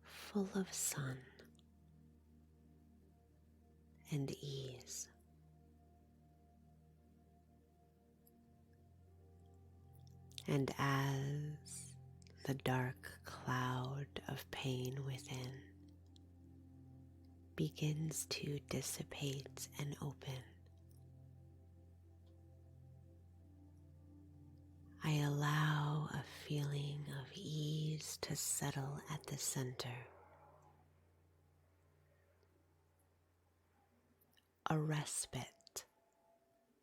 Full of sun and ease. And as the dark cloud of pain within begins to dissipate and open, I allow a feeling of ease to settle at the center. A respite,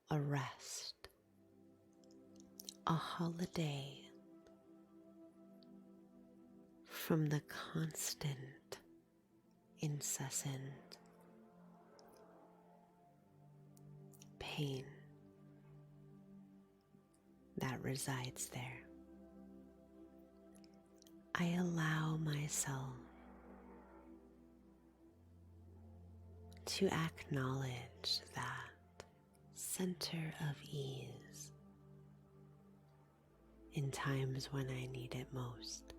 a rest, a holiday from the constant, incessant pain that resides there. I allow myself to acknowledge that center of ease in times when I need it most.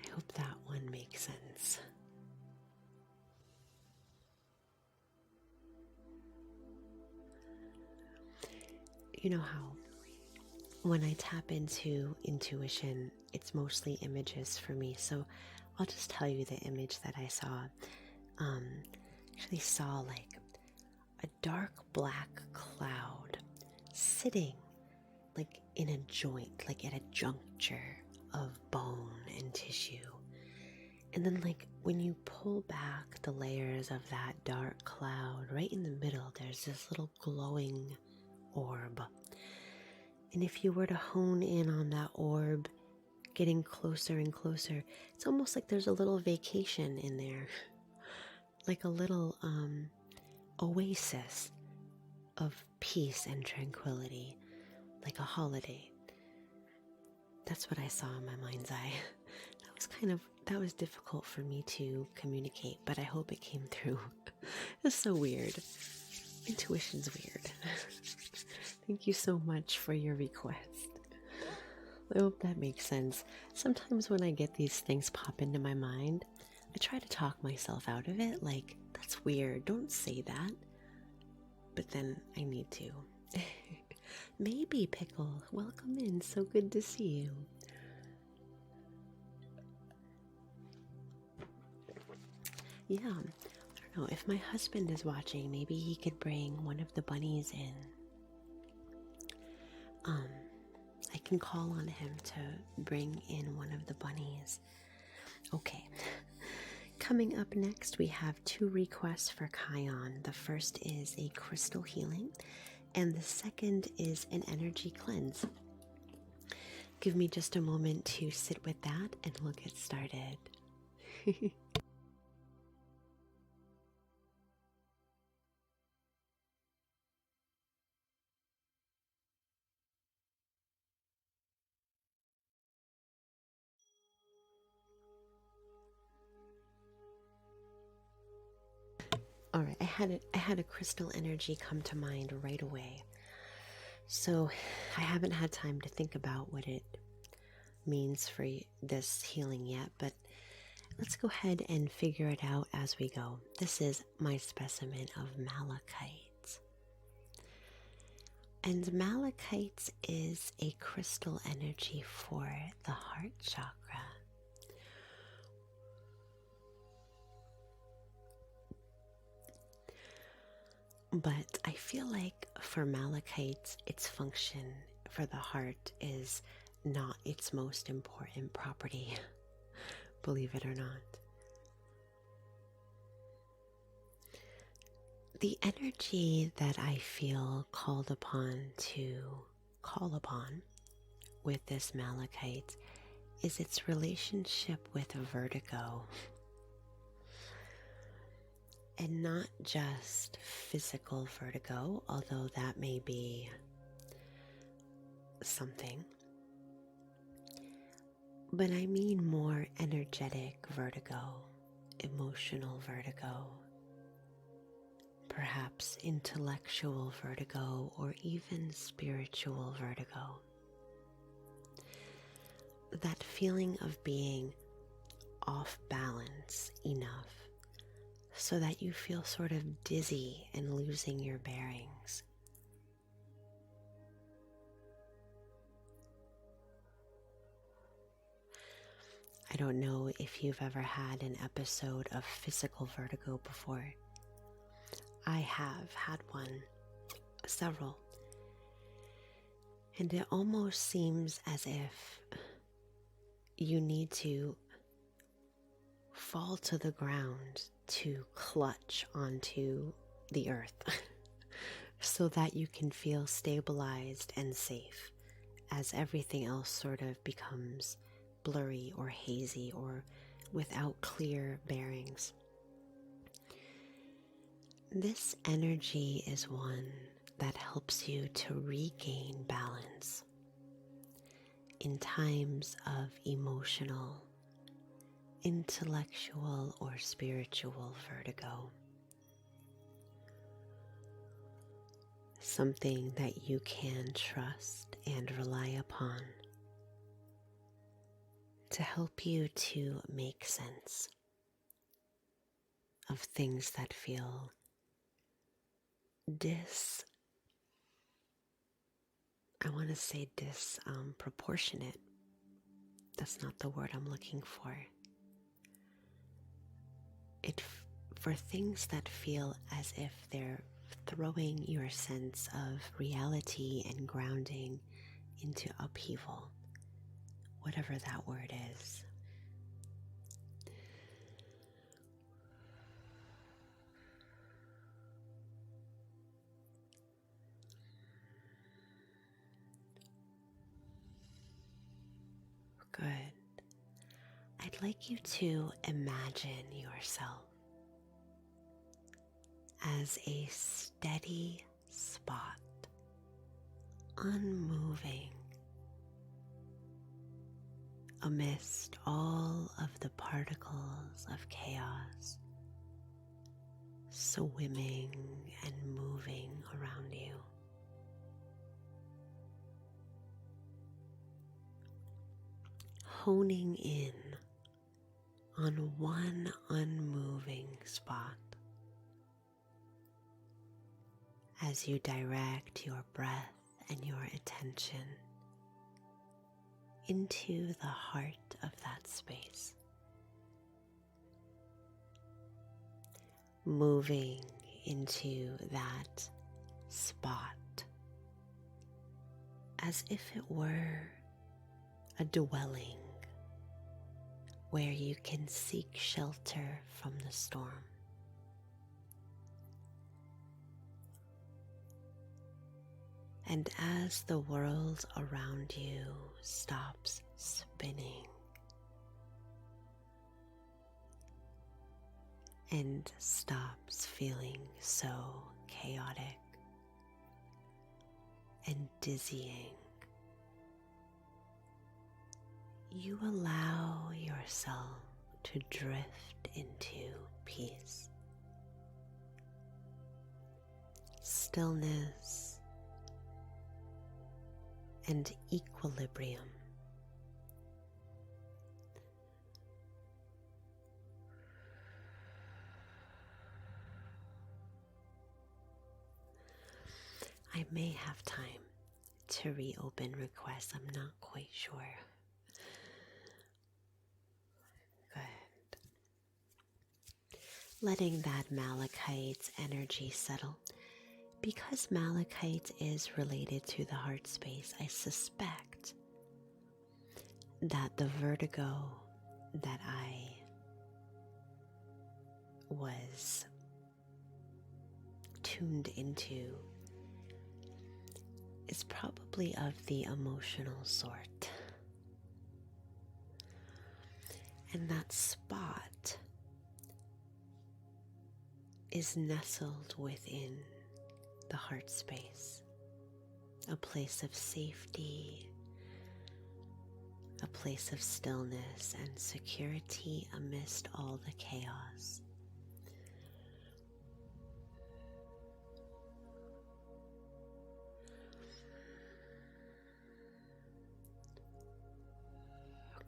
I hope that one makes sense. You know how when I tap into intuition, it's mostly images for me. So I'll just tell you the image that I saw. Actually saw like a dark black cloud sitting like in a joint, like at a juncture of bone and tissue. And then like when you pull back the layers of that dark cloud, right in the middle, there's this little glowing orb. And if you were to hone in on that orb, getting closer and closer, it's almost like there's a little vacation in there, like a little oasis of peace and tranquility, like a holiday. That's what I saw in my mind's eye. That was difficult for me to communicate, but I hope it came through. It's so weird. Intuition's weird. Thank you so much for your request. I hope that makes sense. Sometimes when I get these things pop into my mind, I try to talk myself out of it, like, that's weird, don't say that. But then I need to. Maybe, Pickle, welcome in, so good to see you. Yeah, I don't know, if my husband is watching, maybe he could bring one of the bunnies in. I can call on him to bring in one of the bunnies. Okay. Coming up next, we have 2 requests for Kion. The first is a crystal healing, and the second is an energy cleanse. Give me just a moment to sit with that, and we'll get started. All right, I had a crystal energy come to mind right away. So I haven't had time to think about what it means for this healing yet, but let's go ahead and figure it out as we go. This is my specimen of malachite. And malachite is a crystal energy for the heart chakra. But I feel like for malachite, its function for the heart is not its most important property, believe it or not. The energy that I feel called upon to call upon with this malachite is its relationship with vertigo. And not just physical vertigo, although that may be something. But I mean more energetic vertigo, emotional vertigo, perhaps intellectual vertigo, or even spiritual vertigo. That feeling of being off balance enough so that you feel sort of dizzy and losing your bearings. I don't know if you've ever had an episode of physical vertigo before. I have had one, several, and it almost seems as if you need to fall to the ground to clutch onto the earth so that you can feel stabilized and safe as everything else sort of becomes blurry or hazy or without clear bearings. This energy is one that helps you to regain balance in times of emotional, intellectual, or spiritual vertigo. Something that you can trust and rely upon to help you to make sense of things that feel disproportionate. That's not the word I'm looking for. For things that feel as if they're throwing your sense of reality and grounding into upheaval, whatever that word is. Good. I'd like you to imagine yourself as a steady spot, unmoving amidst all of the particles of chaos swimming and moving around you. Honing in on one unmoving spot as you direct your breath and your attention into the heart of that space, moving into that spot as if it were a dwelling where you can seek shelter from the storm. And as the world around you stops spinning and stops feeling so chaotic and dizzying, you allow yourself to drift into peace, stillness, and equilibrium. I may have time to reopen requests, I'm not quite sure. Good. Letting that malachite energy settle. Because malachite is related to the heart space, I suspect that the vertigo that I was tuned into is probably of the emotional sort. And that spot is nestled within the heart space, a place of safety, a place of stillness and security amidst all the chaos.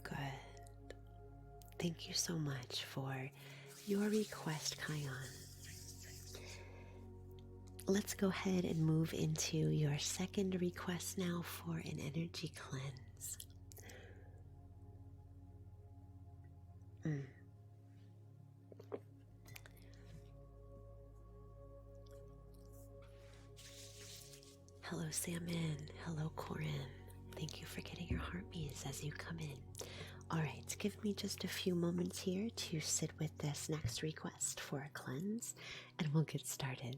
Good. Thank you so much for your request, Kion. Let's go ahead and move into your second request now for an energy cleanse. Hello, Salmon. Hello, Corin. Thank you for getting your heartbeats as you come in. All right, give me just a few moments here to sit with this next request for a cleanse, and we'll get started.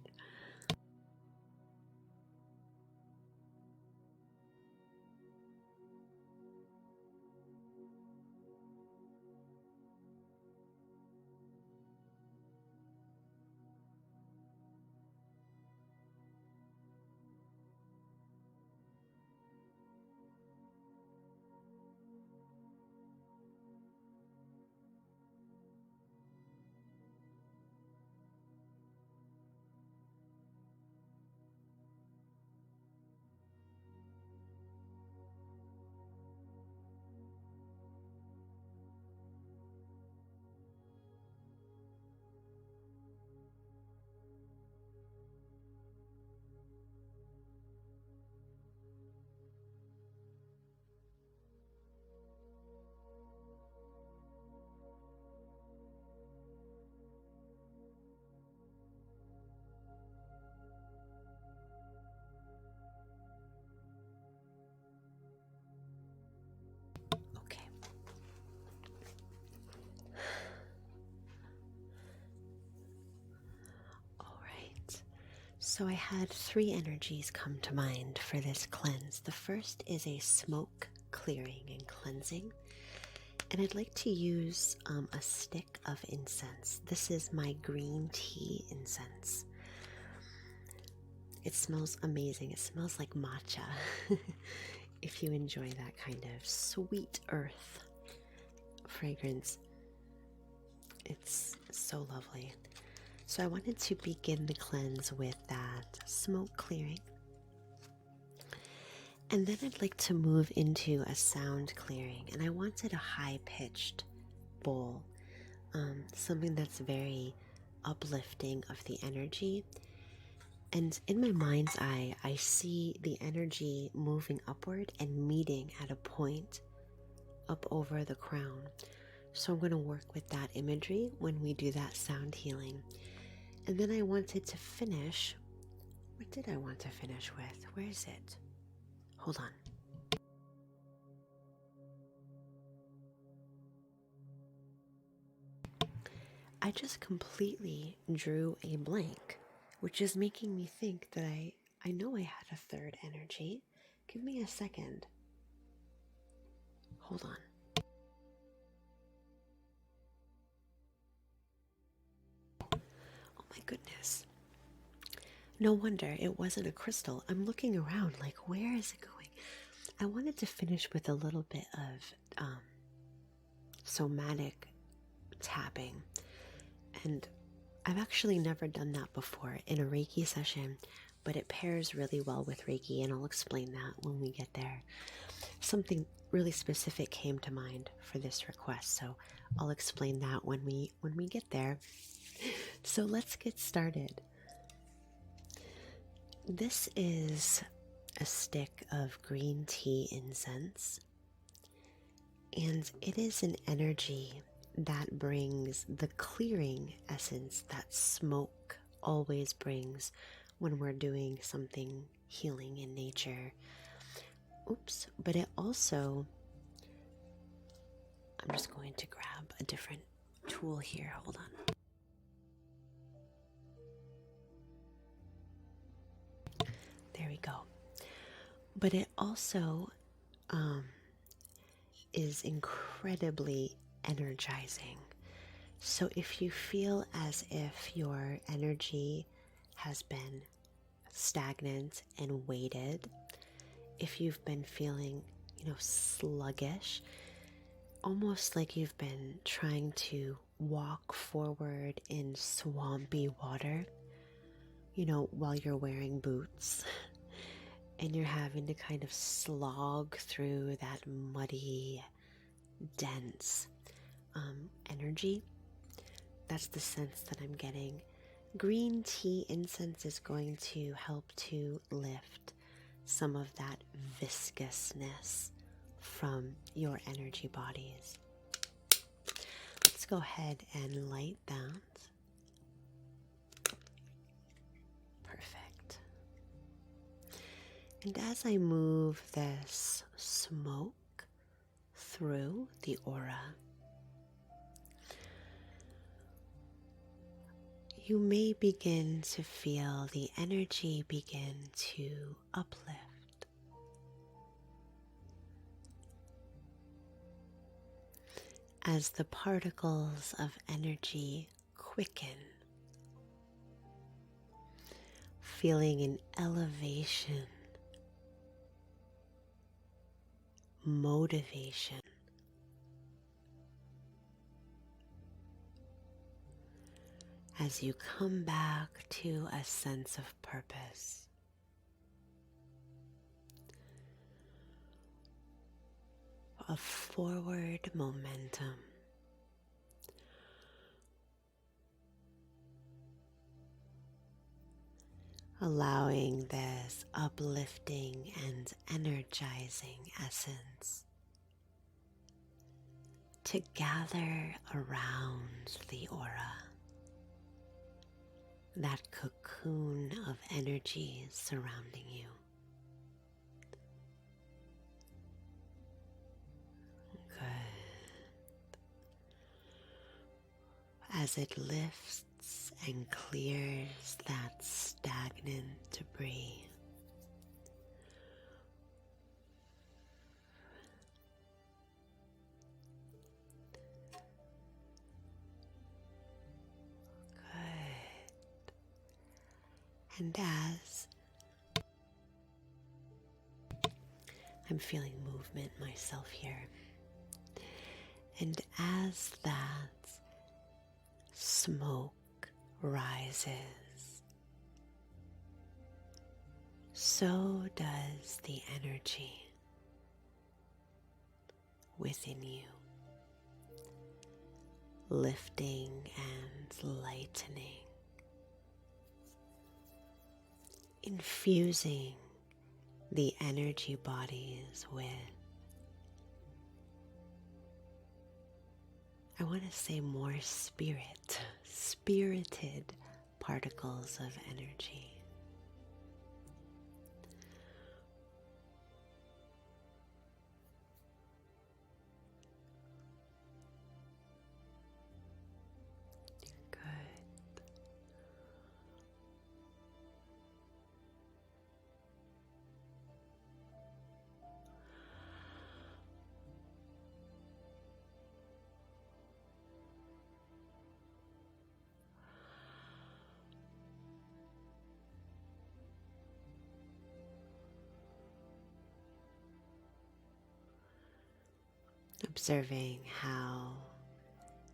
Okay. All right. So I had three energies come to mind for this cleanse. The first is a smoke clearing and cleansing. And I'd like to use a stick of incense. This is my green tea incense. It smells amazing. It smells like matcha. If you enjoy that kind of sweet earth fragrance, it's so lovely. So I wanted to begin the cleanse with that smoke clearing. And then I'd like to move into a sound clearing. And I wanted a high-pitched bowl, something that's very uplifting of the energy. And in my mind's eye, I see the energy moving upward and meeting at a point up over the crown. So I'm going to work with that imagery when we do that sound healing. And then I wanted to finish. What did I want to finish with? Where is it? Hold on. I just completely drew a blank, which is making me think that I know I had a third energy. Give me a second. Hold on. Oh my goodness. No wonder it wasn't a crystal. I'm looking around like, where is it going? I wanted to finish with a little bit of somatic tapping. And I've actually never done that before in a Reiki session, but it pairs really well with Reiki, and I'll explain that when we get there. Something really specific came to mind for this request, so I'll explain that when we get there. So let's get started. This is a stick of green tea incense, and it is an energy that brings the clearing essence that smoke always brings when we're doing something healing in nature. Oops, but it also, I'm just going to grab a different tool here, hold on. There we go. But it also is incredibly energizing. So if you feel as if your energy has been stagnant and weighted, if you've been feeling, sluggish, almost like you've been trying to walk forward in swampy water, while you're wearing boots, and you're having to kind of slog through that muddy, dense energy. That's the sense that I'm getting. Green tea incense is going to help to lift some of that viscousness from your energy bodies. Let's go ahead and light that. Perfect. And as I move this smoke through the aura, you may begin to feel the energy begin to uplift. As the particles of energy quicken, feeling an elevation, motivation, as you come back to a sense of purpose. Of forward momentum. Allowing this uplifting and energizing essence to gather around the aura, that cocoon of energy surrounding you. Good. As it lifts and clears that stagnant debris, and as I'm feeling movement myself here, and as that smoke rises, so does the energy within you, lifting and lightening, infusing the energy bodies with, I want to say, more spirited particles of energy. Observing how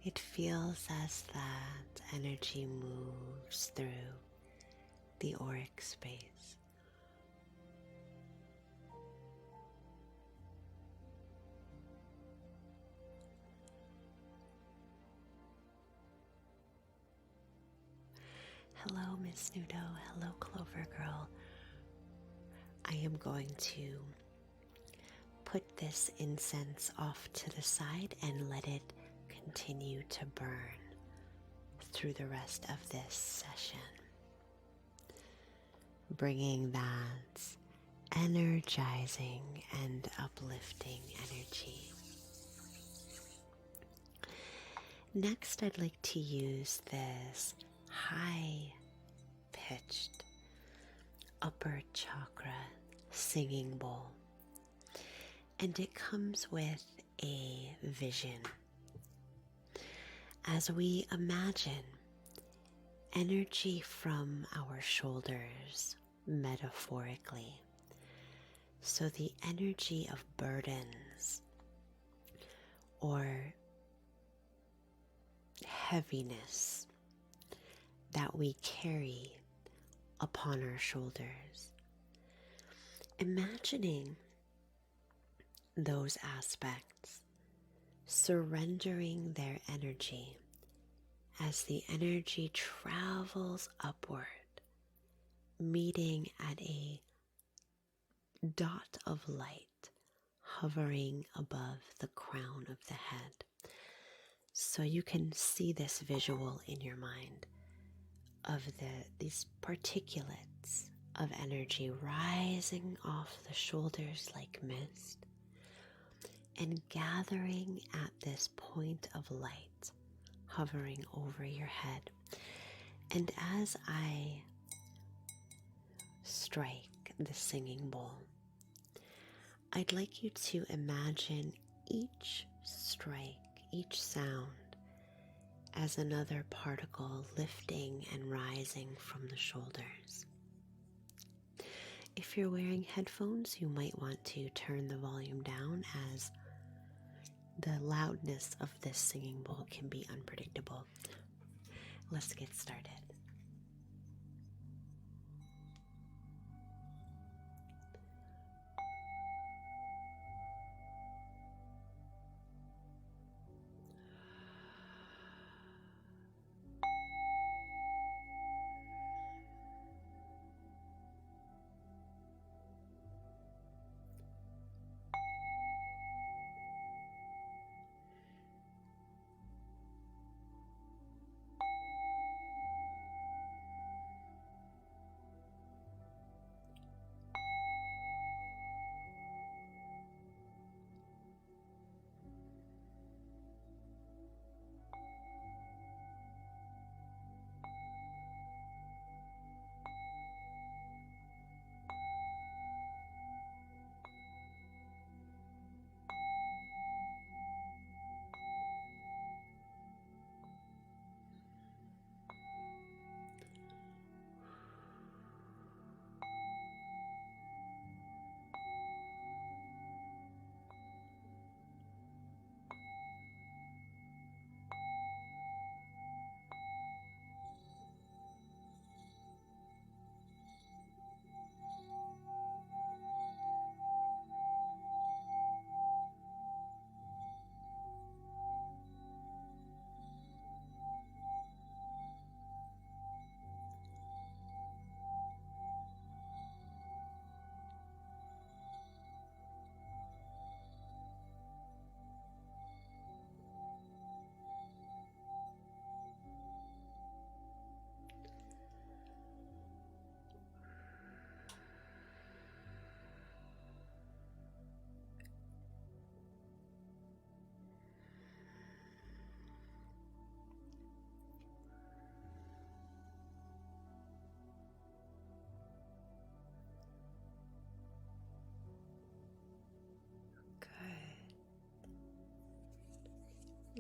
it feels as that energy moves through the auric space. Hello, Miss Nudo. Hello, Clover Girl. I am going to put this incense off to the side and let it continue to burn through the rest of this session, bringing that energizing and uplifting energy. Next, I'd like to use this high-pitched upper chakra singing bowl. And it comes with a vision. As we imagine energy from our shoulders, metaphorically, so the energy of burdens or heaviness that we carry upon our shoulders. Imagining those aspects, surrendering their energy as the energy travels upward, meeting at a dot of light hovering above the crown of the head. So you can see this visual in your mind of these particulates of energy rising off the shoulders like mist and gathering at this point of light hovering over your head. And as I strike the singing bowl, I'd like you to imagine each strike, each sound, as another particle lifting and rising from the shoulders. If you're wearing headphones, you might want to turn the volume down, as the loudness of this singing bowl can be unpredictable. Let's get started.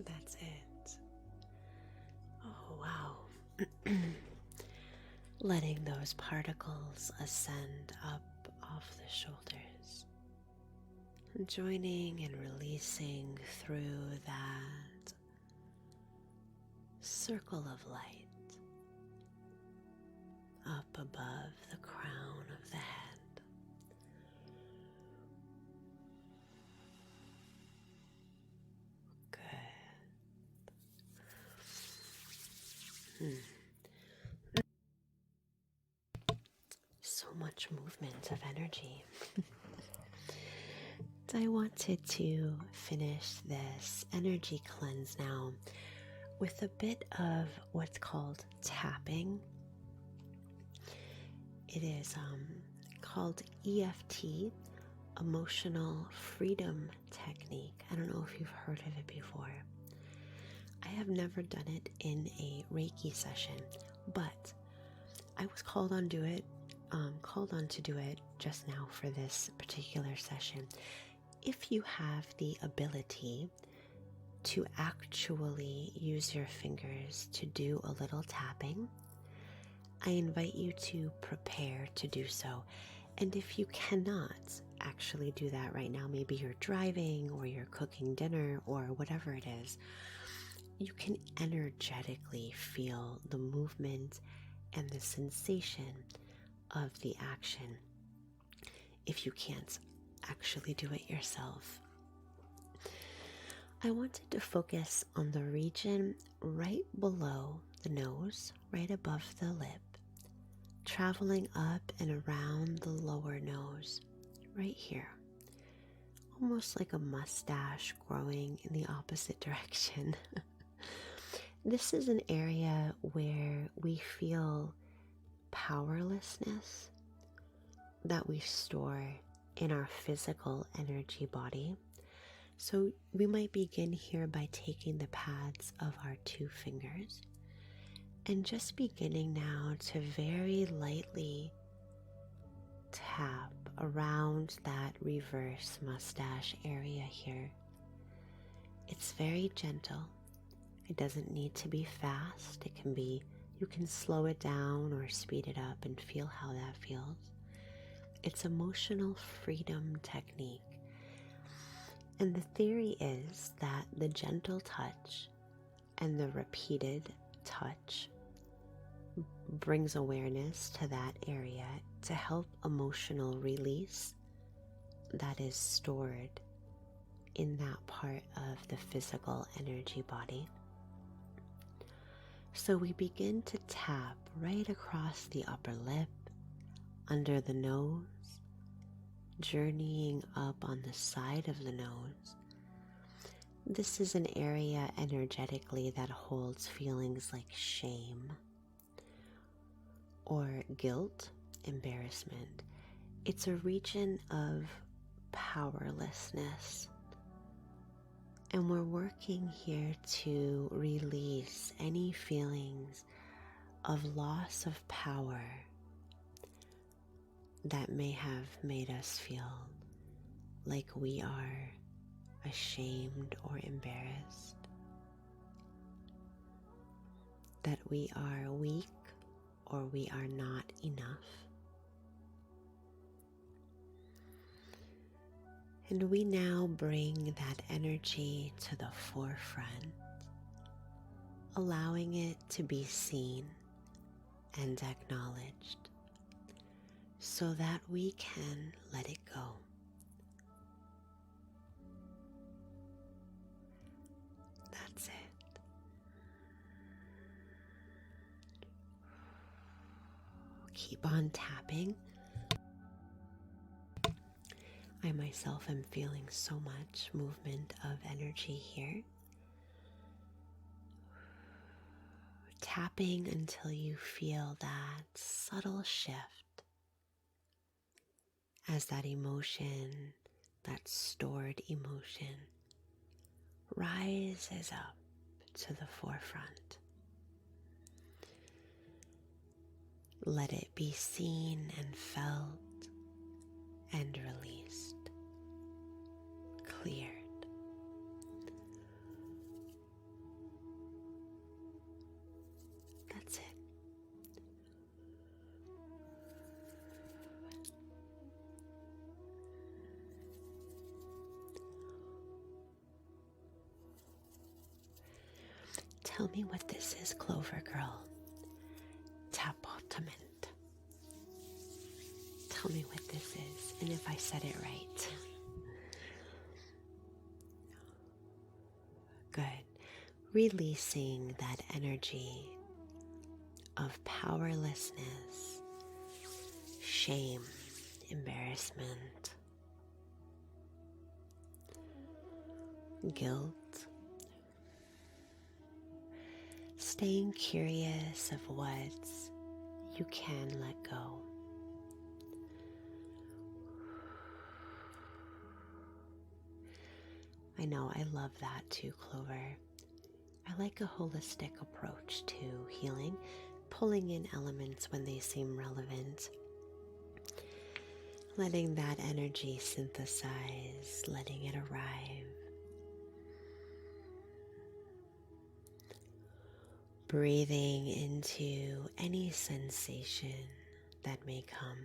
That's it. Oh, wow. Letting those particles ascend up off the shoulders. Joining and releasing through that circle of light up above the crown of the head. So much movement of energy. I wanted to finish this energy cleanse now with a bit of what's called tapping. It is called EFT, Emotional Freedom Technique. I don't know if you've heard of it before. I have never done it in a Reiki session, but I was called on to do it just now for this particular session. If you have the ability to actually use your fingers to do a little tapping, I invite you to prepare to do so. And if you cannot actually do that right now, maybe you're driving or you're cooking dinner or whatever it is, you can energetically feel the movement and the sensation of the action if you can't actually do it yourself. I wanted to focus on the region right below the nose, right above the lip, traveling up and around the lower nose, right here, almost like a mustache growing in the opposite direction. This is an area where we feel powerlessness that we store in our physical energy body. So we might begin here by taking the pads of our 2 fingers and just beginning now to very lightly tap around that reverse mustache area here. It's very gentle. It doesn't need to be fast. It can be, you can slow it down or speed it up and feel how that feels. It's emotional freedom technique. And the theory is that the gentle touch and the repeated touch brings awareness to that area to help emotional release that is stored in that part of the physical energy body. So we begin to tap right across the upper lip, under the nose, journeying up on the side of the nose. This is an area energetically that holds feelings like shame or guilt, embarrassment. It's a region of powerlessness. And we're working here to release any feelings of loss of power that may have made us feel like we are ashamed or embarrassed, that we are weak or we are not enough. And we now bring that energy to the forefront, allowing it to be seen and acknowledged so that we can let it go. That's it. Keep on tapping. I myself am feeling so much movement of energy here. Tapping until you feel that subtle shift as that emotion, that stored emotion, rises up to the forefront. Let it be seen and felt and released, cleared. That's it. Tell me what this is, Clover Girl. Tapotament. Tell me what this is, and if I said it right. Good. Releasing that energy of powerlessness, shame, embarrassment, guilt. Staying curious of what you can let go. I know, I love that too, Clover. I like a holistic approach to healing, pulling in elements when they seem relevant, letting that energy synthesize, letting it arrive. Breathing into any sensation that may come.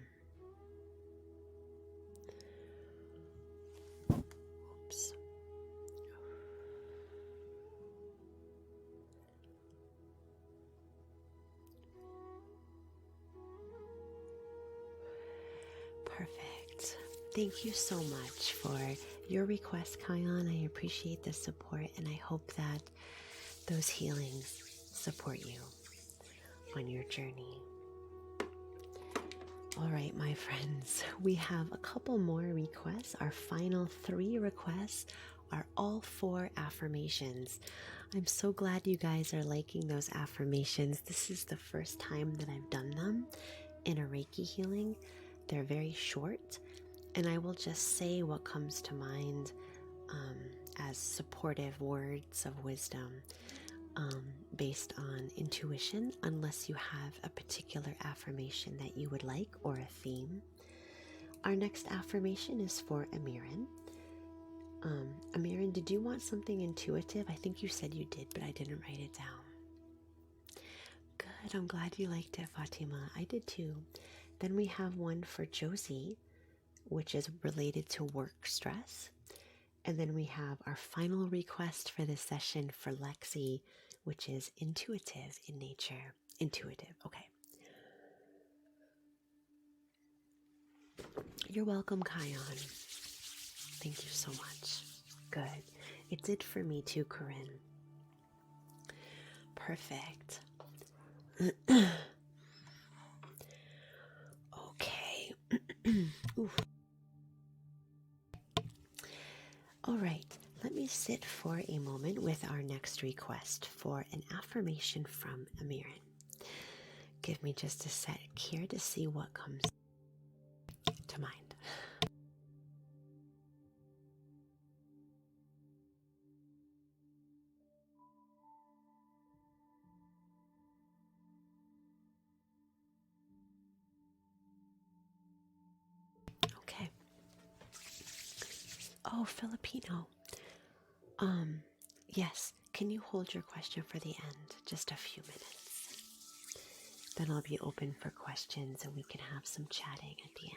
Perfect. Thank you so much for your request, Kion. I appreciate the support, and I hope that those healings support you on your journey. All right, my friends, we have a couple more requests. Our final 3 requests are all 4 affirmations. I'm so glad you guys are liking those affirmations. This is the first time that I've done them in a Reiki healing. They're very short, and I will just say what comes to mind as supportive words of wisdom. Based on intuition, unless you have a particular affirmation that you would like or a theme. Our next affirmation is for Amiran. Amiran, did you want something intuitive? I think you said you did, but I didn't write it down. Good, I'm glad you liked it, Fatima. I did too. Then we have one for Josie, which is related to work stress. And then we have our final request for this session for Lexi, which is intuitive in nature. Intuitive, okay. You're welcome, Kion. Thank you so much. Good. It did for me too, Corinne. Perfect. Okay. Oof. All right. Let me sit for a moment with our next request for an affirmation from Amiran. Give me just a sec here to see what comes to mind. Okay. Oh, Filipino. Yes. Can you hold your question for the end? Just a few minutes. Then I'll be open for questions and we can have some chatting at the end.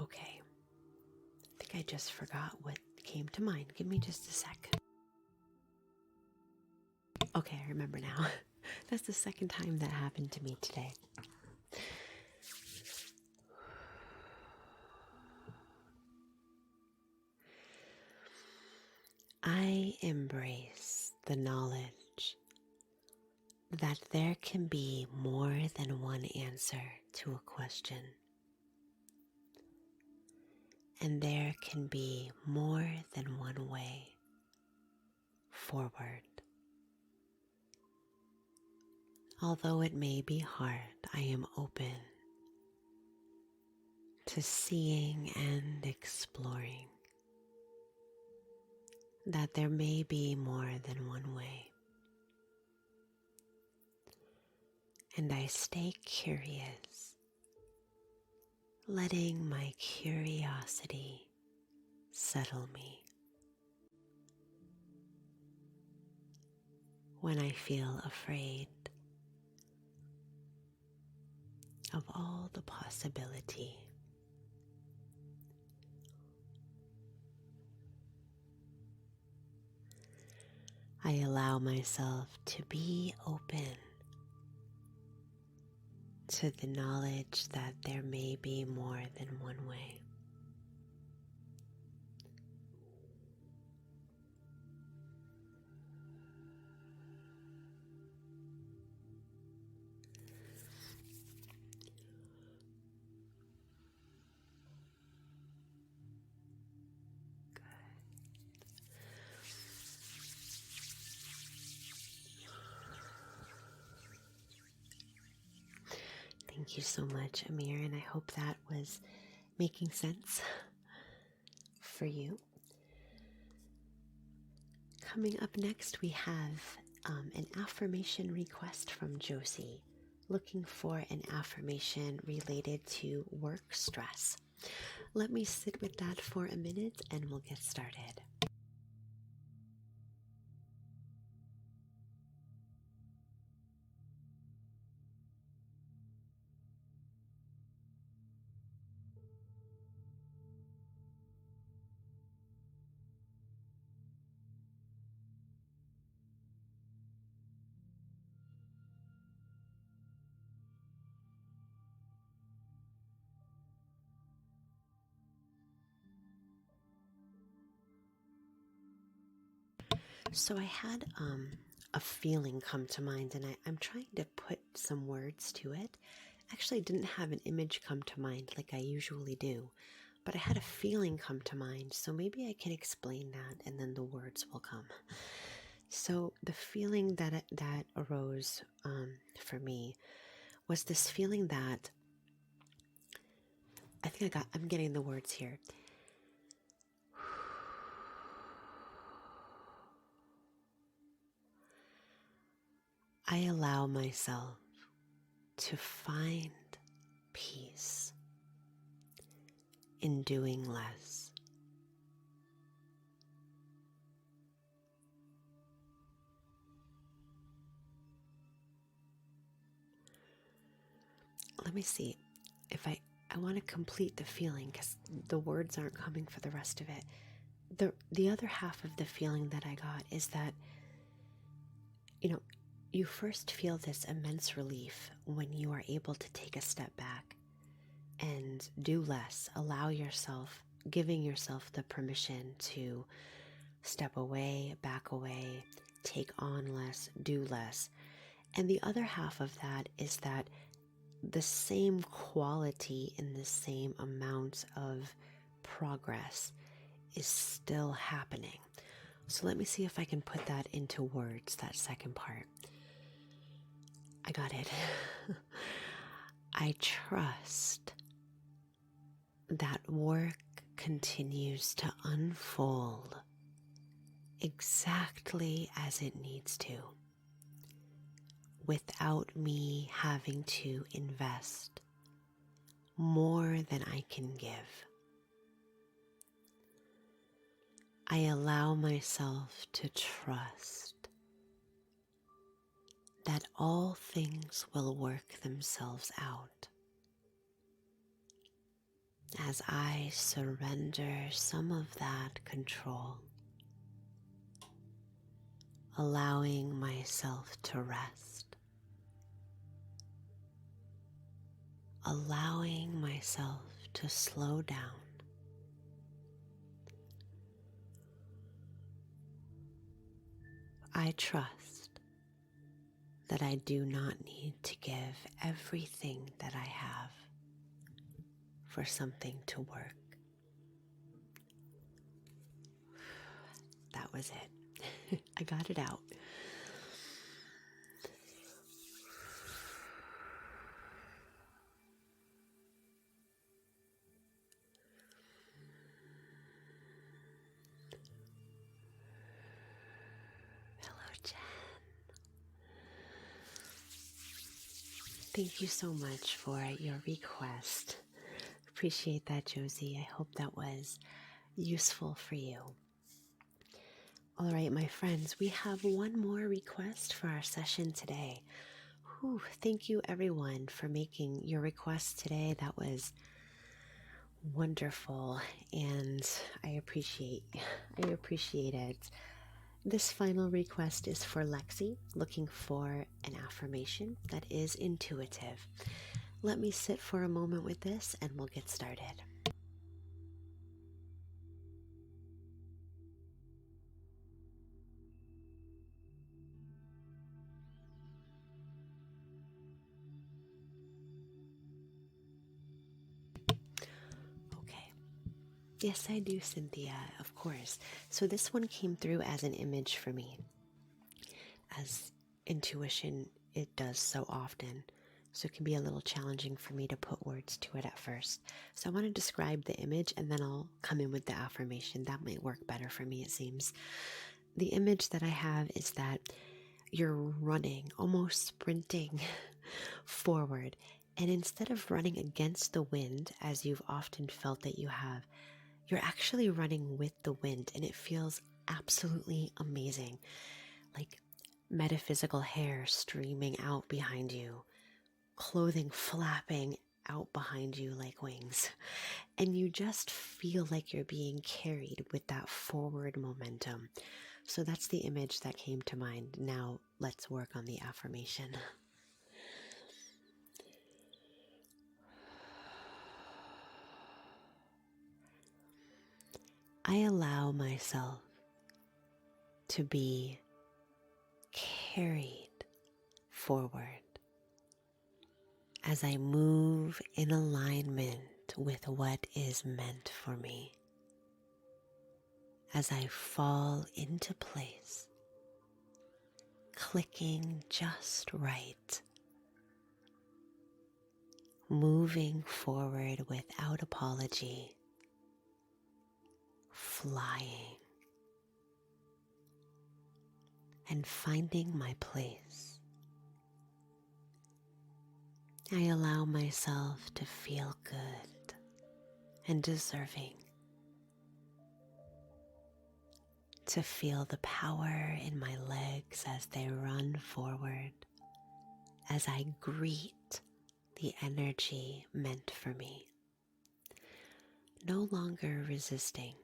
Okay. I think I just forgot what came to mind. Give me just a sec. Okay, I remember now. That's the second time that happened to me today. I embrace the knowledge that there can be more than one answer to a question, and there can be more than one way forward. Although it may be hard, I am open to seeing and exploring that there may be more than one way. And I stay curious, letting my curiosity settle me. When I feel afraid of all the possibility, I allow myself to be open to the knowledge that there may be more than one way. Thank you so much, Amir, and I hope that was making sense for you. Coming up next, we have an affirmation request from Josie, looking for an affirmation related to work stress. Let me sit with that for a minute and we'll get started. So I had a feeling come to mind, and I'm trying to put some words to it. Actually, I didn't have an image come to mind like I usually do, but I had a feeling come to mind, so maybe I can explain that and then the words will come. So the feeling that arose for me was this feeling that I'm getting the words here. I allow myself to find peace in doing less. Let me see if I want to complete the feeling because the words aren't coming for the rest of it. The other half of the feeling that I got is that, you first feel this immense relief when you are able to take a step back and do less, giving yourself the permission to step away, back away, take on less, do less. And the other half of that is that the same quality and the same amount of progress is still happening. So let me see if I can put that into words, that second part. I got it. I trust that work continues to unfold exactly as it needs to, without me having to invest more than I can give. I allow myself to trust that all things will work themselves out as I surrender some of that control, allowing myself to rest, allowing myself to slow down. I trust that I do not need to give everything that I have for something to work. That was it. I got it out. Hello, Jen. Thank you so much for your request. Appreciate that, Josie. I hope that was useful for you. All right, my friends, we have one more request for our session today. Whew, thank you everyone for making your requests today. That was wonderful, and I appreciate it. This final request is for Lexi, looking for an affirmation that is intuitive. Let me sit for a moment with this and we'll get started. Okay. Yes, I do, Cynthia, of course. So this one came through as an image for me. As intuition, it does so often. So it can be a little challenging for me to put words to it at first. So I want to describe the image and then I'll come in with the affirmation. That might work better for me, it seems. The image that I have is that you're running, almost sprinting forward. And instead of running against the wind, as you've often felt that you have, you're actually running with the wind, and it feels absolutely amazing. Like metaphysical hair streaming out behind you, clothing flapping out behind you like wings. And you just feel like you're being carried with that forward momentum. So that's the image that came to mind. Now let's work on the affirmation. I allow myself to be carried forward as I move in alignment with what is meant for me, as I fall into place, clicking just right, moving forward without apology, flying, and finding my place. I allow myself to feel good and deserving, to feel the power in my legs as they run forward, as I greet the energy meant for me, no longer resisting,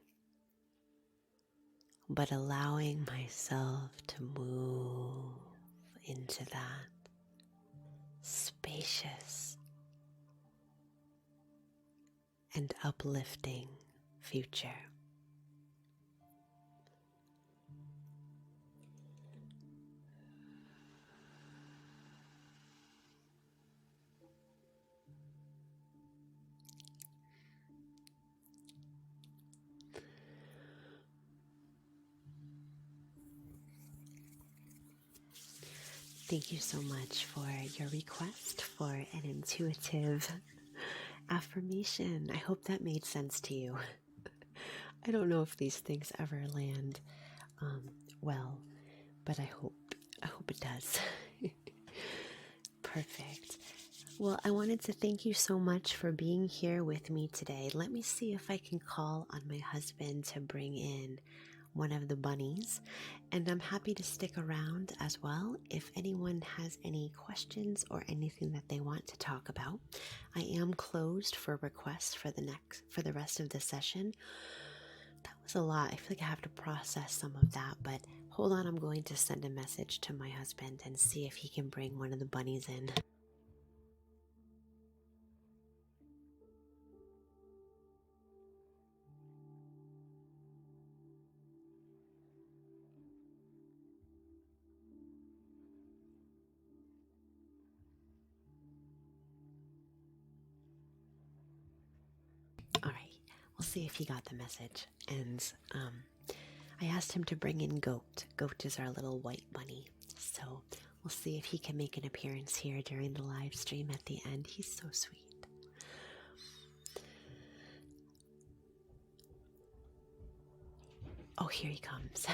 but allowing myself to move into that spacious and uplifting future. Thank you so much for your request for an intuitive affirmation. I hope that made sense to you. I don't know if these things ever land well, but I hope it does. Perfect. Well, I wanted to thank you so much for being here with me today. Let me see if I can call on my husband to bring in one of the bunnies, and I'm happy to stick around as well if anyone has any questions or anything that they want to talk about. I am closed for requests for the rest of the session. That was a lot. I feel like I have to process some of that, but hold on, I'm going to send a message to my husband and see if he can bring one of the bunnies in. All right, we'll see if he got the message. And I asked him to bring in Goat. Goat is our little white bunny. So we'll see if he can make an appearance here during the live stream at the end. He's so sweet. Oh, here he comes.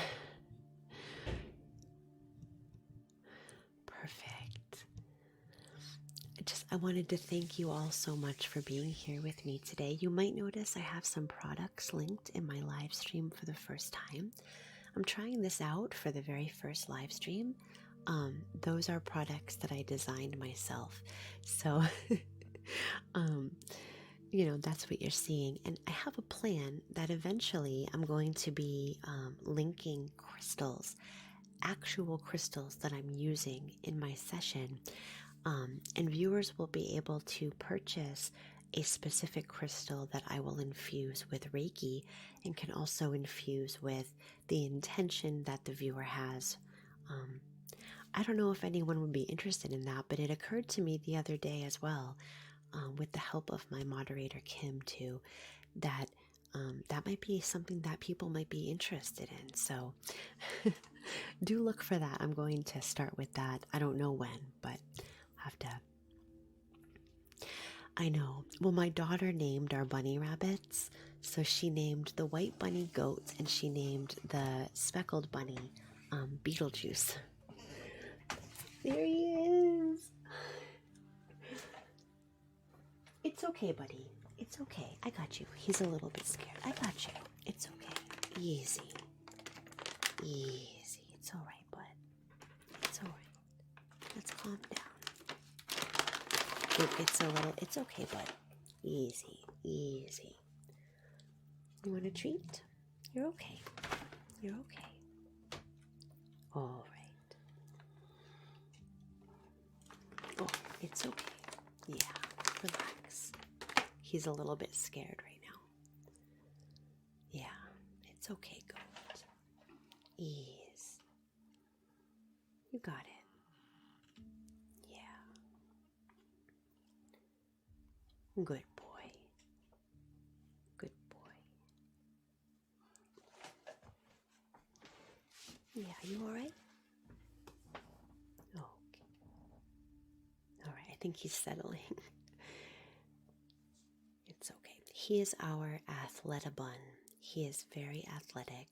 Perfect. I wanted to thank you all so much for being here with me today. You might notice I have some products linked in my live stream for the first time. I'm trying this out for the very first live stream. Those are products that I designed myself. So, that's what you're seeing. And I have a plan that eventually I'm going to be linking crystals, actual crystals that I'm using in my session. And viewers will be able to purchase a specific crystal that I will infuse with Reiki and can also infuse with the intention that the viewer has. I don't know if anyone would be interested in that, but it occurred to me the other day as well, with the help of my moderator Kim too, that that might be something that people might be interested in. So do look for that. I'm going to start with that. I don't know when, but have to. I know. Well, my daughter named our bunny rabbits. So she named the white bunny Goat and she named the speckled bunny Beetlejuice. There he is. It's okay, buddy. It's okay. I got you. He's a little bit scared. I got you. It's okay. Easy. Easy. It's all right, bud. It's all right. Let's calm down. It's okay, bud. Easy, easy. You want a treat? You're okay. You're okay. All right. Oh, it's okay. Yeah, relax. He's a little bit scared right now. Yeah, it's okay, Goat. Easy. You got it. Yeah. Good boy. Good boy. Yeah, you all right? Okay. All right, I think he's settling. It's okay. He is our athleta bun. He is very athletic.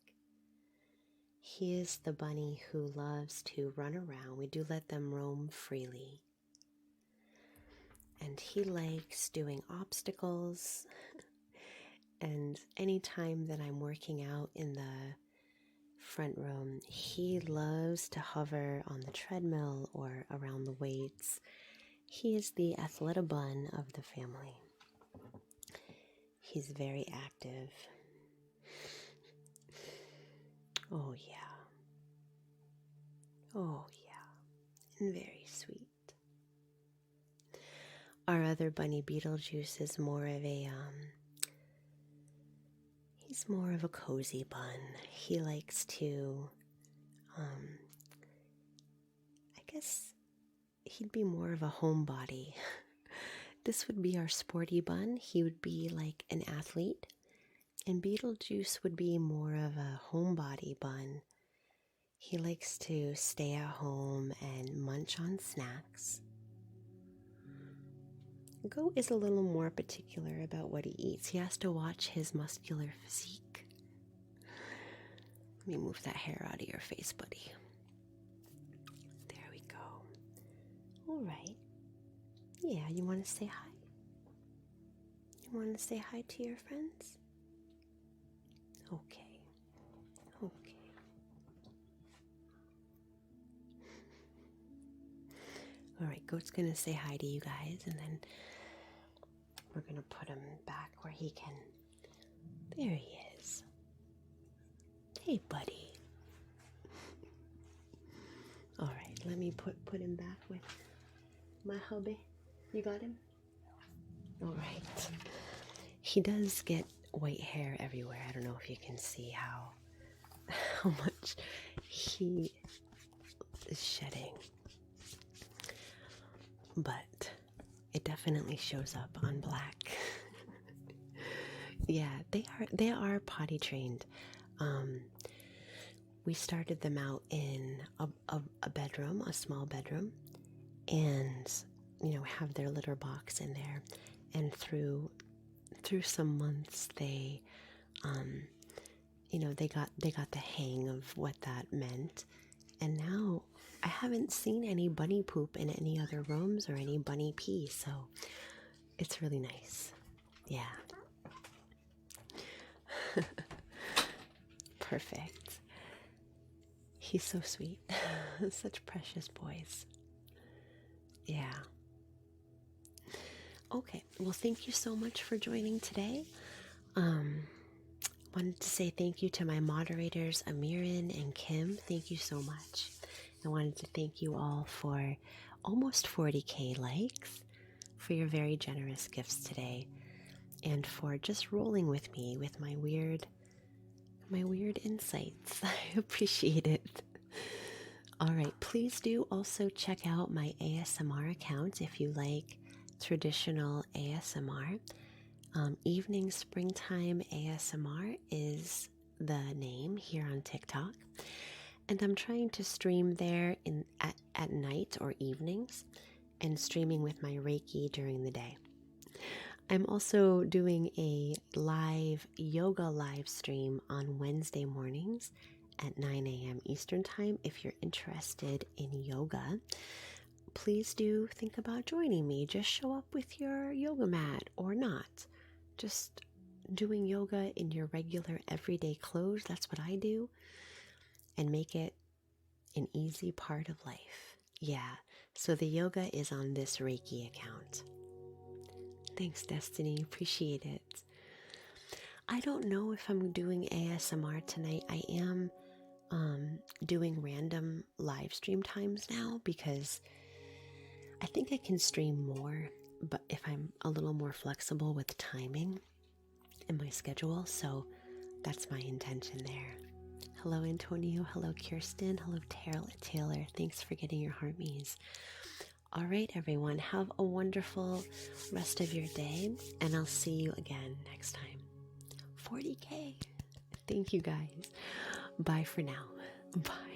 He is the bunny who loves to run around. We do let them roam freely. And he likes doing obstacles. And anytime that I'm working out in the front room, he loves to hover on the treadmill or around the weights. He is the athleta bun of the family. He's very active. Oh, yeah. Oh, yeah. And very sweet. Our other bunny, Beetlejuice, is more of a, he's more of a cozy bun. He likes to, I guess he'd be more of a homebody. This would be our sporty bun. He would be like an athlete. And Beetlejuice would be more of a homebody bun. He likes to stay at home and munch on snacks. Goat is a little more particular about what he eats. He has to watch his muscular physique. Let me move that hair out of your face, buddy. There we go. All right. Yeah, you want to say hi? You want to say hi to your friends? Okay. Okay. All right, Goat's going to say hi to you guys, and then we're going to put him back where he can. There he is. Hey, buddy. All right, let me put him back with my hubby. You got him? All right. He does get white hair everywhere. I don't know if you can see how much he is shedding. But it definitely shows up on black. Yeah, they are potty trained. We started them out in a bedroom, a small bedroom, and have their litter box in there. And through some months, they they got the hang of what that meant. And now I haven't seen any bunny poop in any other rooms or any bunny pee, so it's really nice. Yeah. Perfect. He's so sweet. Such precious boys. Yeah. Okay, well, thank you so much for joining today. Wanted to say thank you to my moderators, Amirin and Kim. Thank you so much. I wanted to thank you all for almost 40K likes, for your very generous gifts today, and for just rolling with me with my weird insights. I appreciate it. All right, please do also check out my ASMR account if you like traditional ASMR. Evening Springtime ASMR is the name here on TikTok, and I'm trying to stream there at night or evenings, and streaming with my Reiki during the day. I'm also doing a live yoga live stream on Wednesday mornings at 9 a.m. Eastern Time. If you're interested in yoga, please do think about joining me. Just show up with your yoga mat or not. Just doing yoga in your regular everyday clothes. That's what I do. And make it an easy part of life. Yeah, so the yoga is on this Reiki account. Thanks, Destiny. Appreciate it. I don't know if I'm doing ASMR tonight. I am doing random live stream times now because I think I can stream more, but if I'm a little more flexible with timing in my schedule, so that's my intention there. Hello, Antonio. Hello, Kirsten. Hello, Taylor. Thanks for getting your heart me's. All right, everyone. Have a wonderful rest of your day, and I'll see you again next time. 40K. Thank you, guys. Bye for now. Bye.